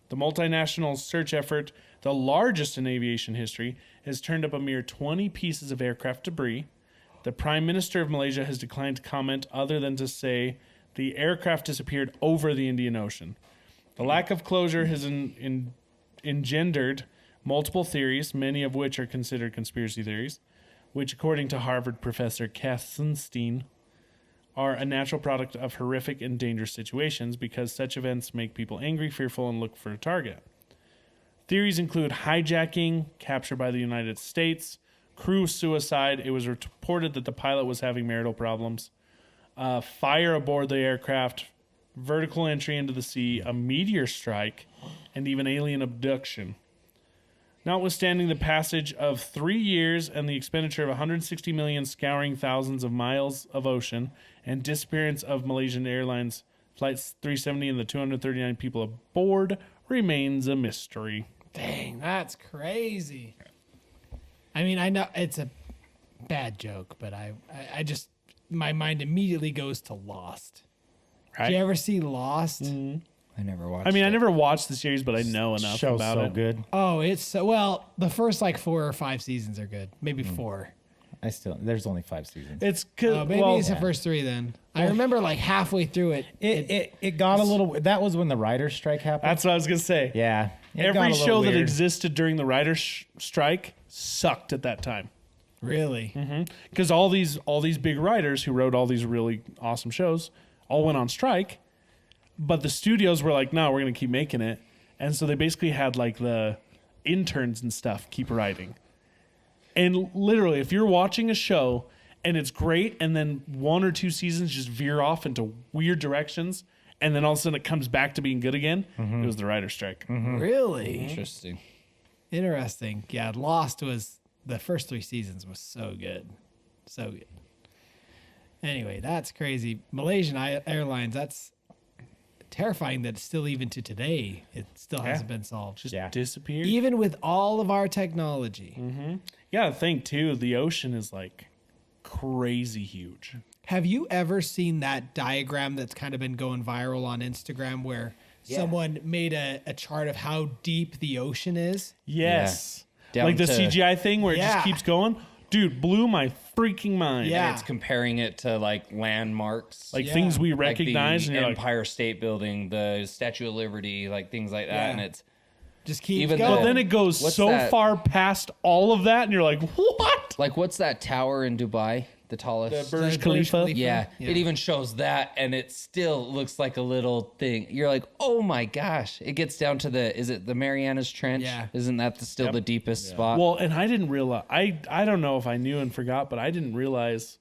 The multinational search effort, the largest in aviation history, has turned up a mere 20 pieces of aircraft debris. The Prime Minister of Malaysia has declined to comment other than to say the aircraft disappeared over the Indian Ocean. The lack of closure has engendered multiple theories, many of which are considered conspiracy theories, which, according to Harvard professor Kassenstein, are a natural product of horrific and dangerous situations because such events make people angry, fearful, and look for a target. Theories include hijacking, capture by the United States, crew suicide. It was reported that the pilot was having marital problems, fire aboard the aircraft, vertical entry into the sea, a meteor strike, and even alien abduction. Notwithstanding the passage of 3 years and the expenditure of $160 million scouring thousands of miles of ocean and disappearance of Malaysian Airlines Flight 370 and the 239 people aboard remains a mystery. Dang, that's crazy. I mean, I know it's a bad joke, but I just my mind immediately goes to Lost. Right? Did you ever see Lost? I never watched I mean, I it. never watched the series, but I know enough Show's about so it. good. Oh, it's so well. The first like 4 or 5 seasons are good, maybe 4. There's only 5 seasons. It's Oh, maybe well, it's the first 3 then. I remember like halfway through it. It got a little. That was when the writer's strike happened. that's what I was gonna say. Yeah. It got a Every little show that weird. existed during the writer's strike sucked at that time. Really? Because all these big writers who wrote all these really awesome shows all went on strike, but the studios were like, no, we're going to keep making it. And so they basically had like the interns and stuff keep writing. And literally, if you're watching a show and it's great and then 1 or 2 seasons just veer off into weird directions and then all of a sudden it comes back to being good again, it was the writer's strike. Really? Interesting. Interesting. Yeah, Lost was the first 3 seasons was so good. So good. Anyway, that's crazy. Malaysian Airlines, that's terrifying that still even to today, it still hasn't been solved. Just Yeah. disappeared. Even with all of our technology. You gotta think too, the ocean is like crazy huge. Have you ever seen that diagram that's kind of been going viral on Instagram where someone made a chart of how deep the ocean is? Yes. Yeah. Like the Down to- CGI thing where it Yeah. just keeps going. Dude, blew my freaking mind. Yeah. It's comparing it to like landmarks. Like Yeah. things we like recognize the and you're like, Empire State Building, the Statue of Liberty, like things like that. Yeah. And it's Just keep Even going. though- but then it goes What's so that? far past all of that and you're like, what? like, what's that tower in Dubai? The tallest? The Burj Burj Khalifa? Khalifa. Yeah, Yeah. it even shows that, and it still looks like a little thing. You're like, oh my gosh! It gets down to is it the Marianas Trench? Yeah. Isn't that still the deepest spot? Well, and I didn't realize, I don't know if I knew and forgot, but I didn't realize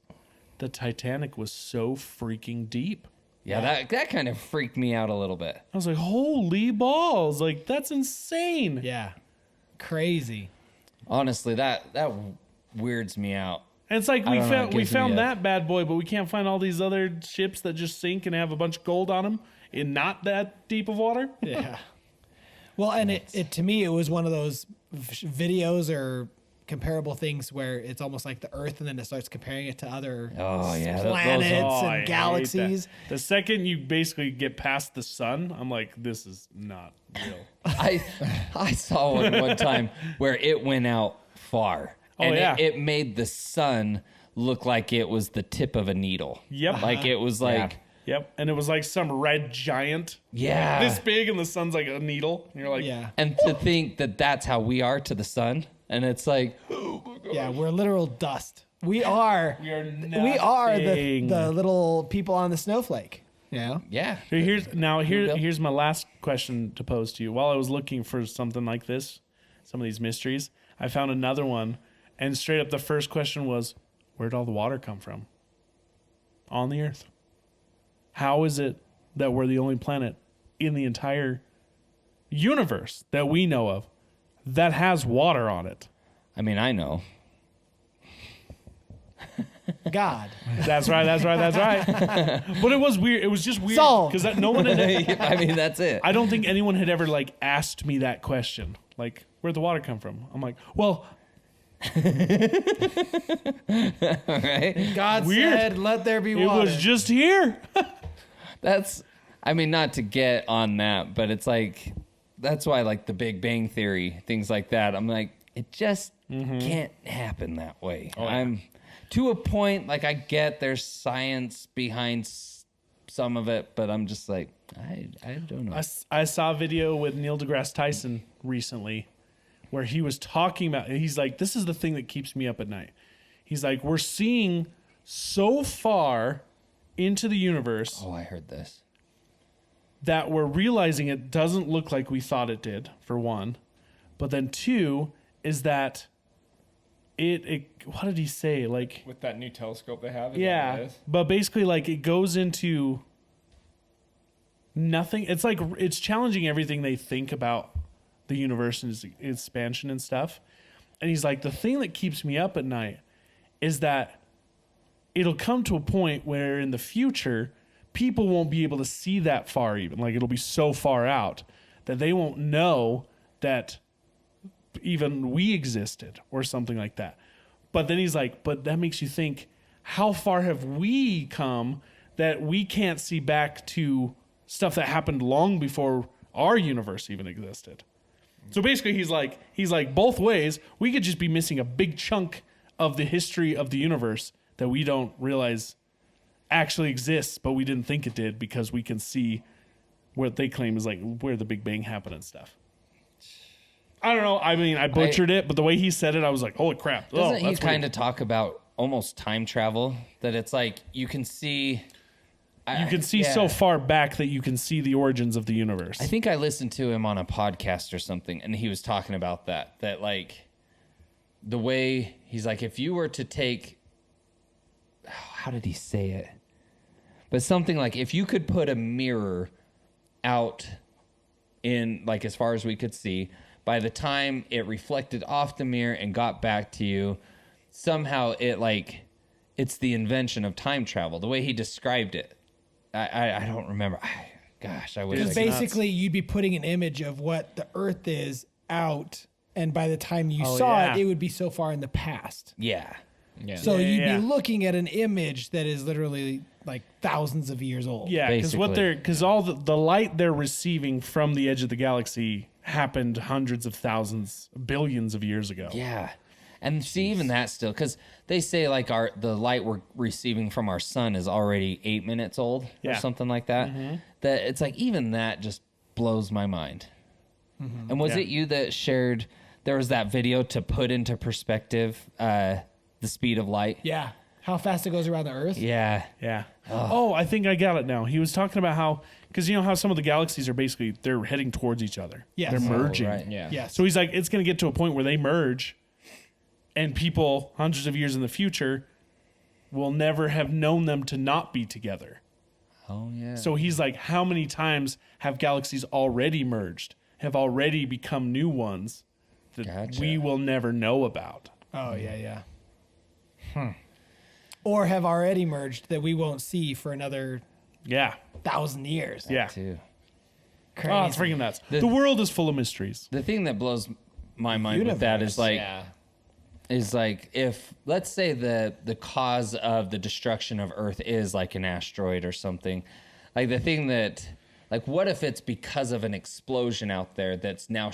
the Titanic was so freaking deep. yeah, that kind of freaked me out a little bit. I was like, holy balls. Like, that's insane. Yeah. Crazy. Honestly, that weirds me out. And it's like I don't know, it we gives me found a- that bad boy, but we can't find all these other ships that just sink and have a bunch of gold on them in not that deep of water. Yeah. Well, and it to me, it was one of those videos or comparable things where it's almost like the Earth, and then it starts comparing it to other Oh yeah, planets Oh, I hate and galaxies. that. The second you basically get past the sun, I'm like, this is not real. I saw one time where it went out far. Oh, And yeah. it made the sun look like it was the tip of a needle. Yep. Like it was like Yep. And it was like some red giant. Yeah. Like this big, and the sun's like a needle. And you're like, Yeah. And to think that that's how we are to the sun. And it's like, Yeah, we're literal dust. We are nothing. the little people on the snowflake. Yeah. yeah. Here's my last question to pose to you. While I was looking for something like this, some of these mysteries, I found another one, and straight up the first question was, where'd all the water come from on the Earth? How is it that we're the only planet in the entire universe that we know of that has water on it? I mean, I know. God. That's right. But it was weird. It was just weird Solved. because no one had, I mean, that's it. I don't think anyone had ever like asked me that question. Like, where'd the water come from? I'm like, well, Right? God Weird. said, let there be it water. was just here. That's, I mean, not to get on that, but it's like, that's why like the Big Bang Theory, things like that. I'm like, it just can't happen that way. I'm to a point, like I get there's science behind some of it, but I'm just like, I don't know. I saw a video with Neil deGrasse Tyson recently where he was talking about, he's like, this is the thing that keeps me up at night. He's like, we're seeing so far into the universe Oh, I heard this. that we're realizing it doesn't look like we thought it did, for one. But then two is that it what did he say? Like, With that new telescope they have. Is that what yeah, it is? but basically like it goes into nothing. It's like it's challenging everything they think about the universe and its expansion and stuff. And he's like, the thing that keeps me up at night is that it'll come to a point where in the future people won't be able to see that far, even like it'll be so far out that they won't know that even we existed or something like that. But then he's like, but that makes you think, how far have we come that we can't see back to stuff that happened long before our universe even existed? So basically he's like both ways, we could just be missing a big chunk of the history of the universe that we don't realize actually exists, but we didn't think it did because we can see what they claim is like where the Big Bang happened and stuff. I don't know. I mean, I butchered it, but the way he said it, I was like, holy crap. Doesn't he that's kind weird. of talk about almost time travel? That it's like you can see. You can see so far back that you can see the origins of the universe. I think I listened to him on a podcast or something, and he was talking about that like the way he's like, if you were to take, how did he say it? But something like, if you could put a mirror out in, like, as far as we could see, by the time it reflected off the mirror and got back to you, somehow it's the invention of time travel. The way he described it. I don't remember. Gosh, I wish. Because I could. basically, you'd be putting an image of what the Earth is out, and by the time you saw it, it would be so far in the past. Yeah. Yeah. So you'd Yeah. be looking at an image that is literally like thousands of years old. Yeah, Basically. because all the light they're receiving from the edge of the galaxy happened hundreds of thousands, billions of years ago. Yeah. And see, even that still, because they say like the light we're receiving from our sun is already 8 minutes old or Yeah. something like that. That it's like even that just blows my mind. And was Yeah. it you that shared? There was that video to put into perspective the speed of light. Yeah. How fast it goes around the Earth. Yeah. Yeah. Oh, I think I got it now. He was talking about how, because you know how some of the galaxies are basically, they're heading towards each other. Yes. They're Oh, merging. right. Yeah. Yes. So he's like, it's going to get to a point where they merge and people hundreds of years in the future will never have known them to not be together. Oh yeah. So he's like, how many times have galaxies already merged, have already become new ones that Gotcha. we will never know about? Oh, yeah. Or have already merged that we won't see for another Yeah. 1,000 years. Yeah. too. Crazy. Oh, it's freaking nuts. The world is full of mysteries. The thing that blows my mind with that is like. Yeah. Is like, if let's say the cause of the destruction of Earth is like an asteroid or something, like the thing that, like, what if it's because of an explosion out there that's now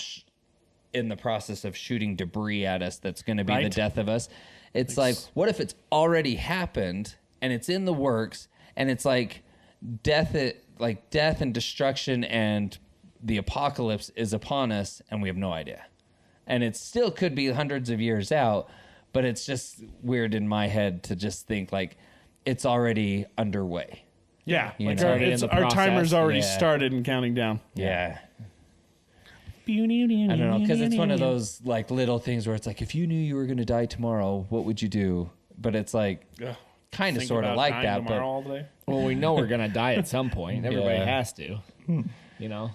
in the process of shooting debris at us that's going to be the Right. death of us? It's like, what if it's already happened and it's in the works and it's like death and destruction and the apocalypse is upon us, and we have no idea. And it still could be hundreds of years out, but it's just weird in my head to just think like it's already underway. Yeah, You like know. our timer's already Yeah. started and counting down. Yeah. I don't know, because it's one of those like little things where it's like, if you knew you were going to die tomorrow, what would you do? But it's like kind of Think sort of about like dying that. tomorrow But all day. Well, we know we're gonna die at some point. Everybody Yeah. has to. You know.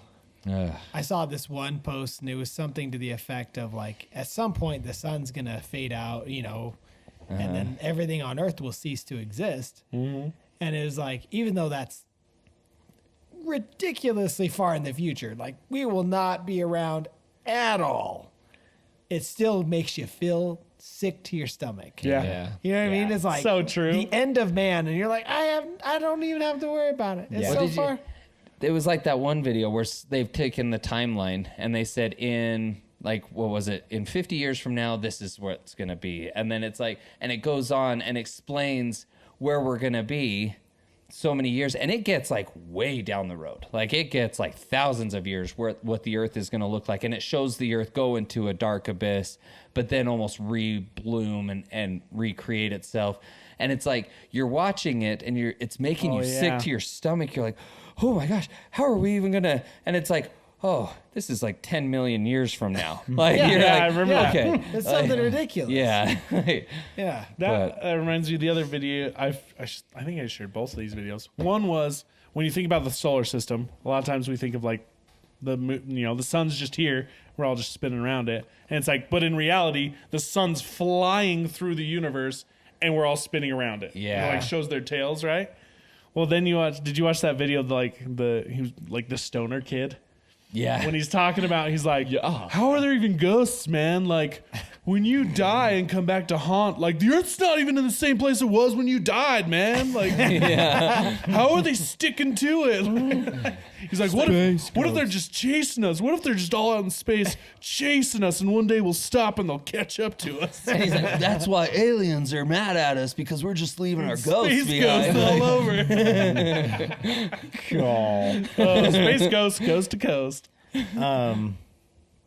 I saw this one post and it was something to the effect of like, at some point the sun's gonna fade out, and then everything on Earth will cease to exist. Mm-hmm. And it was like, even though that's ridiculously far in the future, like we will not be around at all, it still makes you feel sick to your stomach. Yeah. You know what I mean? It's like So true. the end of man, and you're like, I don't even have to worry about it. It's Yeah. so What did you- far. it was like that one video where they've taken the timeline and they said in like, what was it? In 50 years from now, this is what it's going to be. And then it's like, and it goes on and explains where we're going to be so many years. And it gets like way down the road. Like it gets like thousands of years where what the earth is going to look like. And it shows the earth go into a dark abyss, but then almost re-bloom and recreate itself. And it's like, you're watching it and it's making you sick to your stomach. You're like, oh my gosh, how are we even gonna? And it's like, oh, this is like 10 million years from now. Like, you're like, I remember that. okay, It's something ridiculous. yeah, Yeah. That reminds me of the other video. I think I shared both of these videos. One was when you think about the solar system. A lot of times we think of like the sun's just here. We're all just spinning around it, and it's like, but in reality, the sun's flying through the universe, and we're all spinning around it. Yeah. It like shows their tails, right? Well, then did you watch that video of he was like the stoner kid? yeah. When he's talking about, he's like, how are there even ghosts, man? Like, when you die and come back to haunt, like, the earth's not even in the same place it was when you died, man. Like, how are they sticking to it? He's like, what if they're just chasing us? What if they're just all out in space chasing us, and one day we'll stop and they'll catch up to us? And he's like, that's why aliens are mad at us because we're just leaving our ghosts Space behind. ghosts all over. Space ghosts, coast to coast.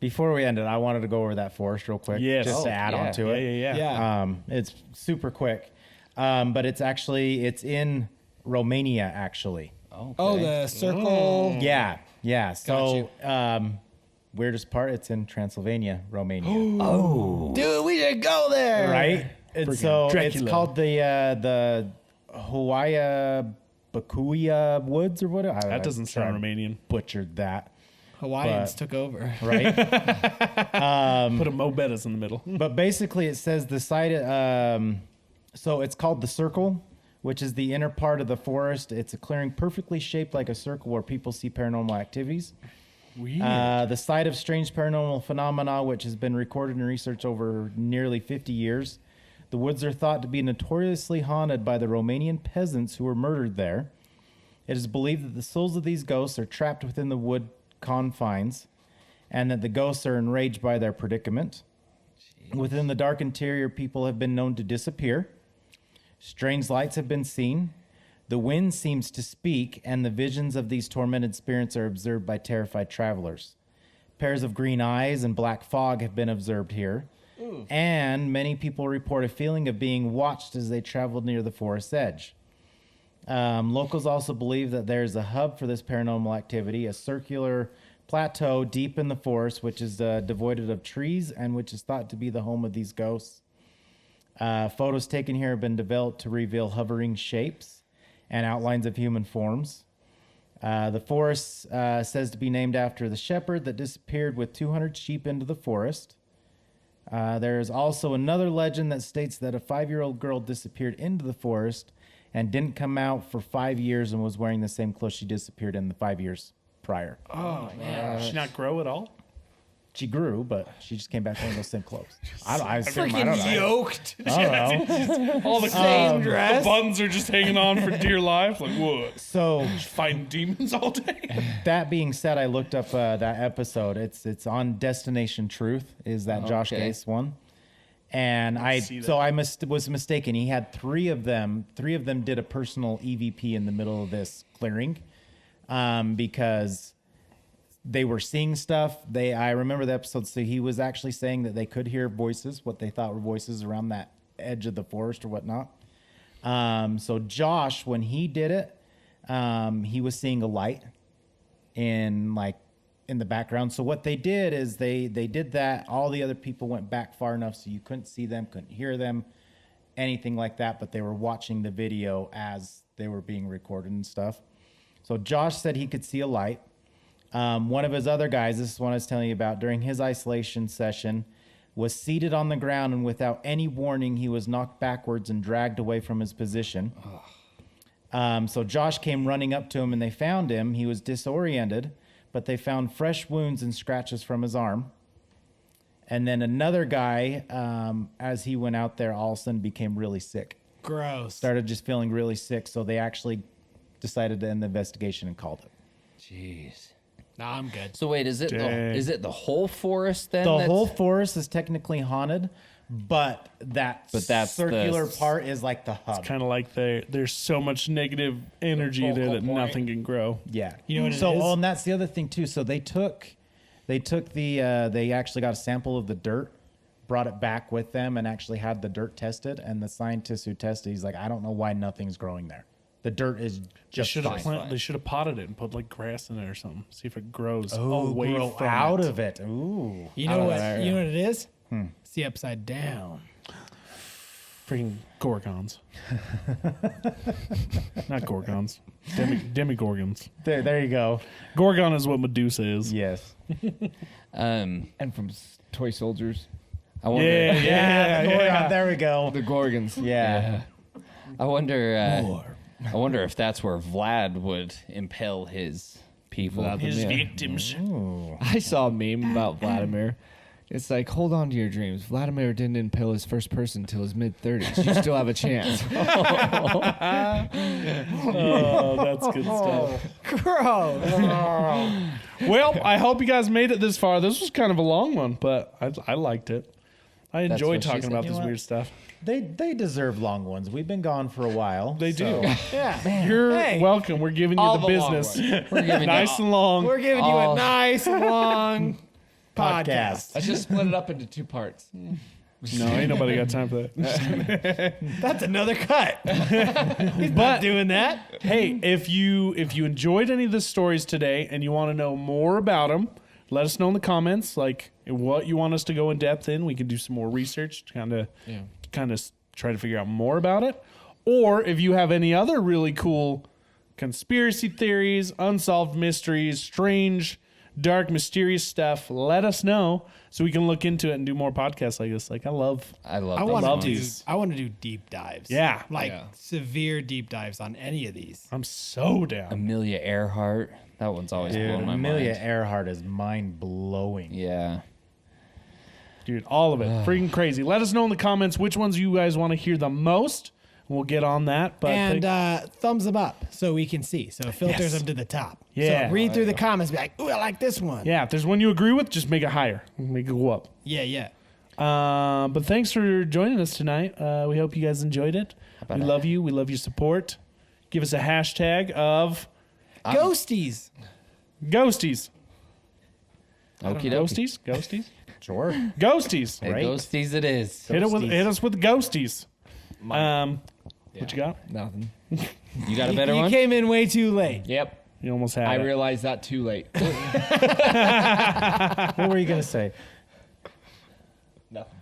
Before we end it, I wanted to go over that forest real quick. Yes. Just to add on to it. Yeah. Yeah. It's super quick. But it's in Romania, actually. Oh, the circle. Yeah. So, weirdest part, it's in Transylvania, Romania. Dude, we should go there. Right? And so Dracula. it's called the Hawaii Bakuya Woods or whatever. That doesn't sound Romanian. Butchered that. Hawaiians took over. Right? Put a Mo Bettas in the middle. But basically, it says the site. So it's called the Circle, which is the inner part of the forest. It's a clearing perfectly shaped like a circle where people see paranormal activities. Weird. The site of strange paranormal phenomena, which has been recorded and researched over nearly 50 years. The woods are thought to be notoriously haunted by the Romanian peasants who were murdered there. It is believed that the souls of these ghosts are trapped within the wood confines, and that the ghosts are enraged by their predicament. Within the dark interior, people have been known to disappear. Strange lights have been seen. The wind seems to speak, and the visions of these tormented spirits are observed by terrified travelers. Pairs of green eyes and black fog have been observed here. And many people report a feeling of being watched as they traveled near the forest's edge. Locals also believe that there's a hub for this paranormal activity, a circular plateau deep in the forest, which is devoid of trees and which is thought to be the home of these ghosts. Photos taken here have been developed to reveal hovering shapes and outlines of human forms. The forest says to be named after the shepherd that disappeared with 200 sheep into the forest. There is also another legend that states that a 5-year-old girl disappeared into the forest and didn't come out for 5 years and was wearing the same clothes she disappeared in the 5 years prior. Did she not grow at all? She grew, but she just came back wearing those same clothes. I assume, I don't know. Yoked. I don't know. All the the buns are just hanging on for dear life. Like, what? So Fighting demons all day? that being said, I looked up that episode. It's on Destination Truth, is that Josh Okay. Gase one. And see that. so I was mistaken. He had three of them. Three of them did a personal EVP in the middle of this clearing, because they were seeing stuff. I remember the episode. So he was actually saying that they could hear voices, what they thought were voices around that edge of the forest or whatnot. So Josh, when he did it, he was seeing a light in the background. So what they did is they did that. All the other people went back far enough so you couldn't see them, couldn't hear them, anything like that. But they were watching the video as they were being recorded and stuff. So Josh said he could see a light. One of his other guys, this is what I was telling you about, during his isolation session, was seated on the ground, and without any warning, he was knocked backwards and dragged away from his position. So Josh came running up to him, and they found him. He was disoriented, but they found fresh wounds and scratches from his arm. And then another guy, as he went out there, all of a sudden became really sick. Gross. Started just feeling really sick, so they actually decided to end the investigation and called it. Jeez. Nah, I'm good. So wait, is it the whole forest then? The whole forest is technically haunted, but that's circular part is like the hub. Kind of like there's so much negative energy there that nothing can grow. Yeah. You know what it is? Oh, and that's the other thing too. So they actually got a sample of the dirt, brought it back with them, and actually had the dirt tested. And the scientist who tested, he's like, I don't know why nothing's growing there. The dirt is just fine. They should have potted it and put like grass in it or something. See if it grows away from out it. of it. Ooh. You know what? You know what it is? It's the upside down. Freaking gorgons. Not gorgons. Demigorgons. There you go. Gorgon is what Medusa is. Yes. And from Toy Soldiers, I wonder. Yeah. Gorgon, there we go. the Gorgons. Yeah. I wonder. I wonder if that's where Vlad would impel his people. His victims. I saw a meme about Vladimir. It's like, hold on to your dreams. Vladimir didn't impale his first person until his mid-30s. You still have a chance. Oh, that's good stuff. Gross. Well, I hope you guys made it this far. This was kind of a long one, but I liked it. I enjoy what she talking said. about You this know weird stuff. They deserve long ones. We've been gone for a while. They do. Yeah. You're Hey. welcome. We're giving you All the the long business. We're giving Nice and long. We're giving you a nice long podcast. Let's just split it up into 2 parts. No, ain't nobody got time for that. That's another cut. He's not doing that. Hey, if you enjoyed any of the stories today and you want to know more about them, let us know in the comments, like what you want us to go in depth in. We can do some more research to kind of try to figure out more about it. Or if you have any other really cool conspiracy theories, unsolved mysteries, strange, dark, mysterious stuff, let us know so we can look into it and do more podcasts like this. Like I love I love want these. to do deep dives. Yeah. Like severe deep dives on any of these. I'm so down. Amelia Earhart. That one's always blown my Amelia mind. Earhart is mind blowing. Yeah. Dude, all of it. Freaking crazy. Let us know in the comments which ones you guys want to hear the most. We'll get on that. But And thumbs them up so we can see. So it filters them to the top. Yeah. So read through the comments, be like, ooh, I like this one. yeah, if there's one you agree with, just make it higher. Make it go up. Yeah. But thanks for joining us tonight. We hope you guys enjoyed it. We love you. We love your support. Give us a hashtag of Ghosties. Ghosties. Okie dokie. Ghosties? Ghosties? Sure. Ghosties. Hey, Right. ghosties it is. Hit us with ghosties. What you got? Nothing. You got a better You one? came in way too late. Yep. You almost had I it. realized that too late. What were you gonna say? Nothing.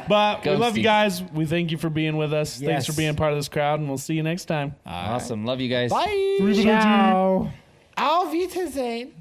But we love you Ghosties. guys. We thank you for being with us. Thanks Yes. for being part of this crowd, and we'll see you next time. Awesome. Love you guys. Bye. Ciao. Auf Wiedersehen.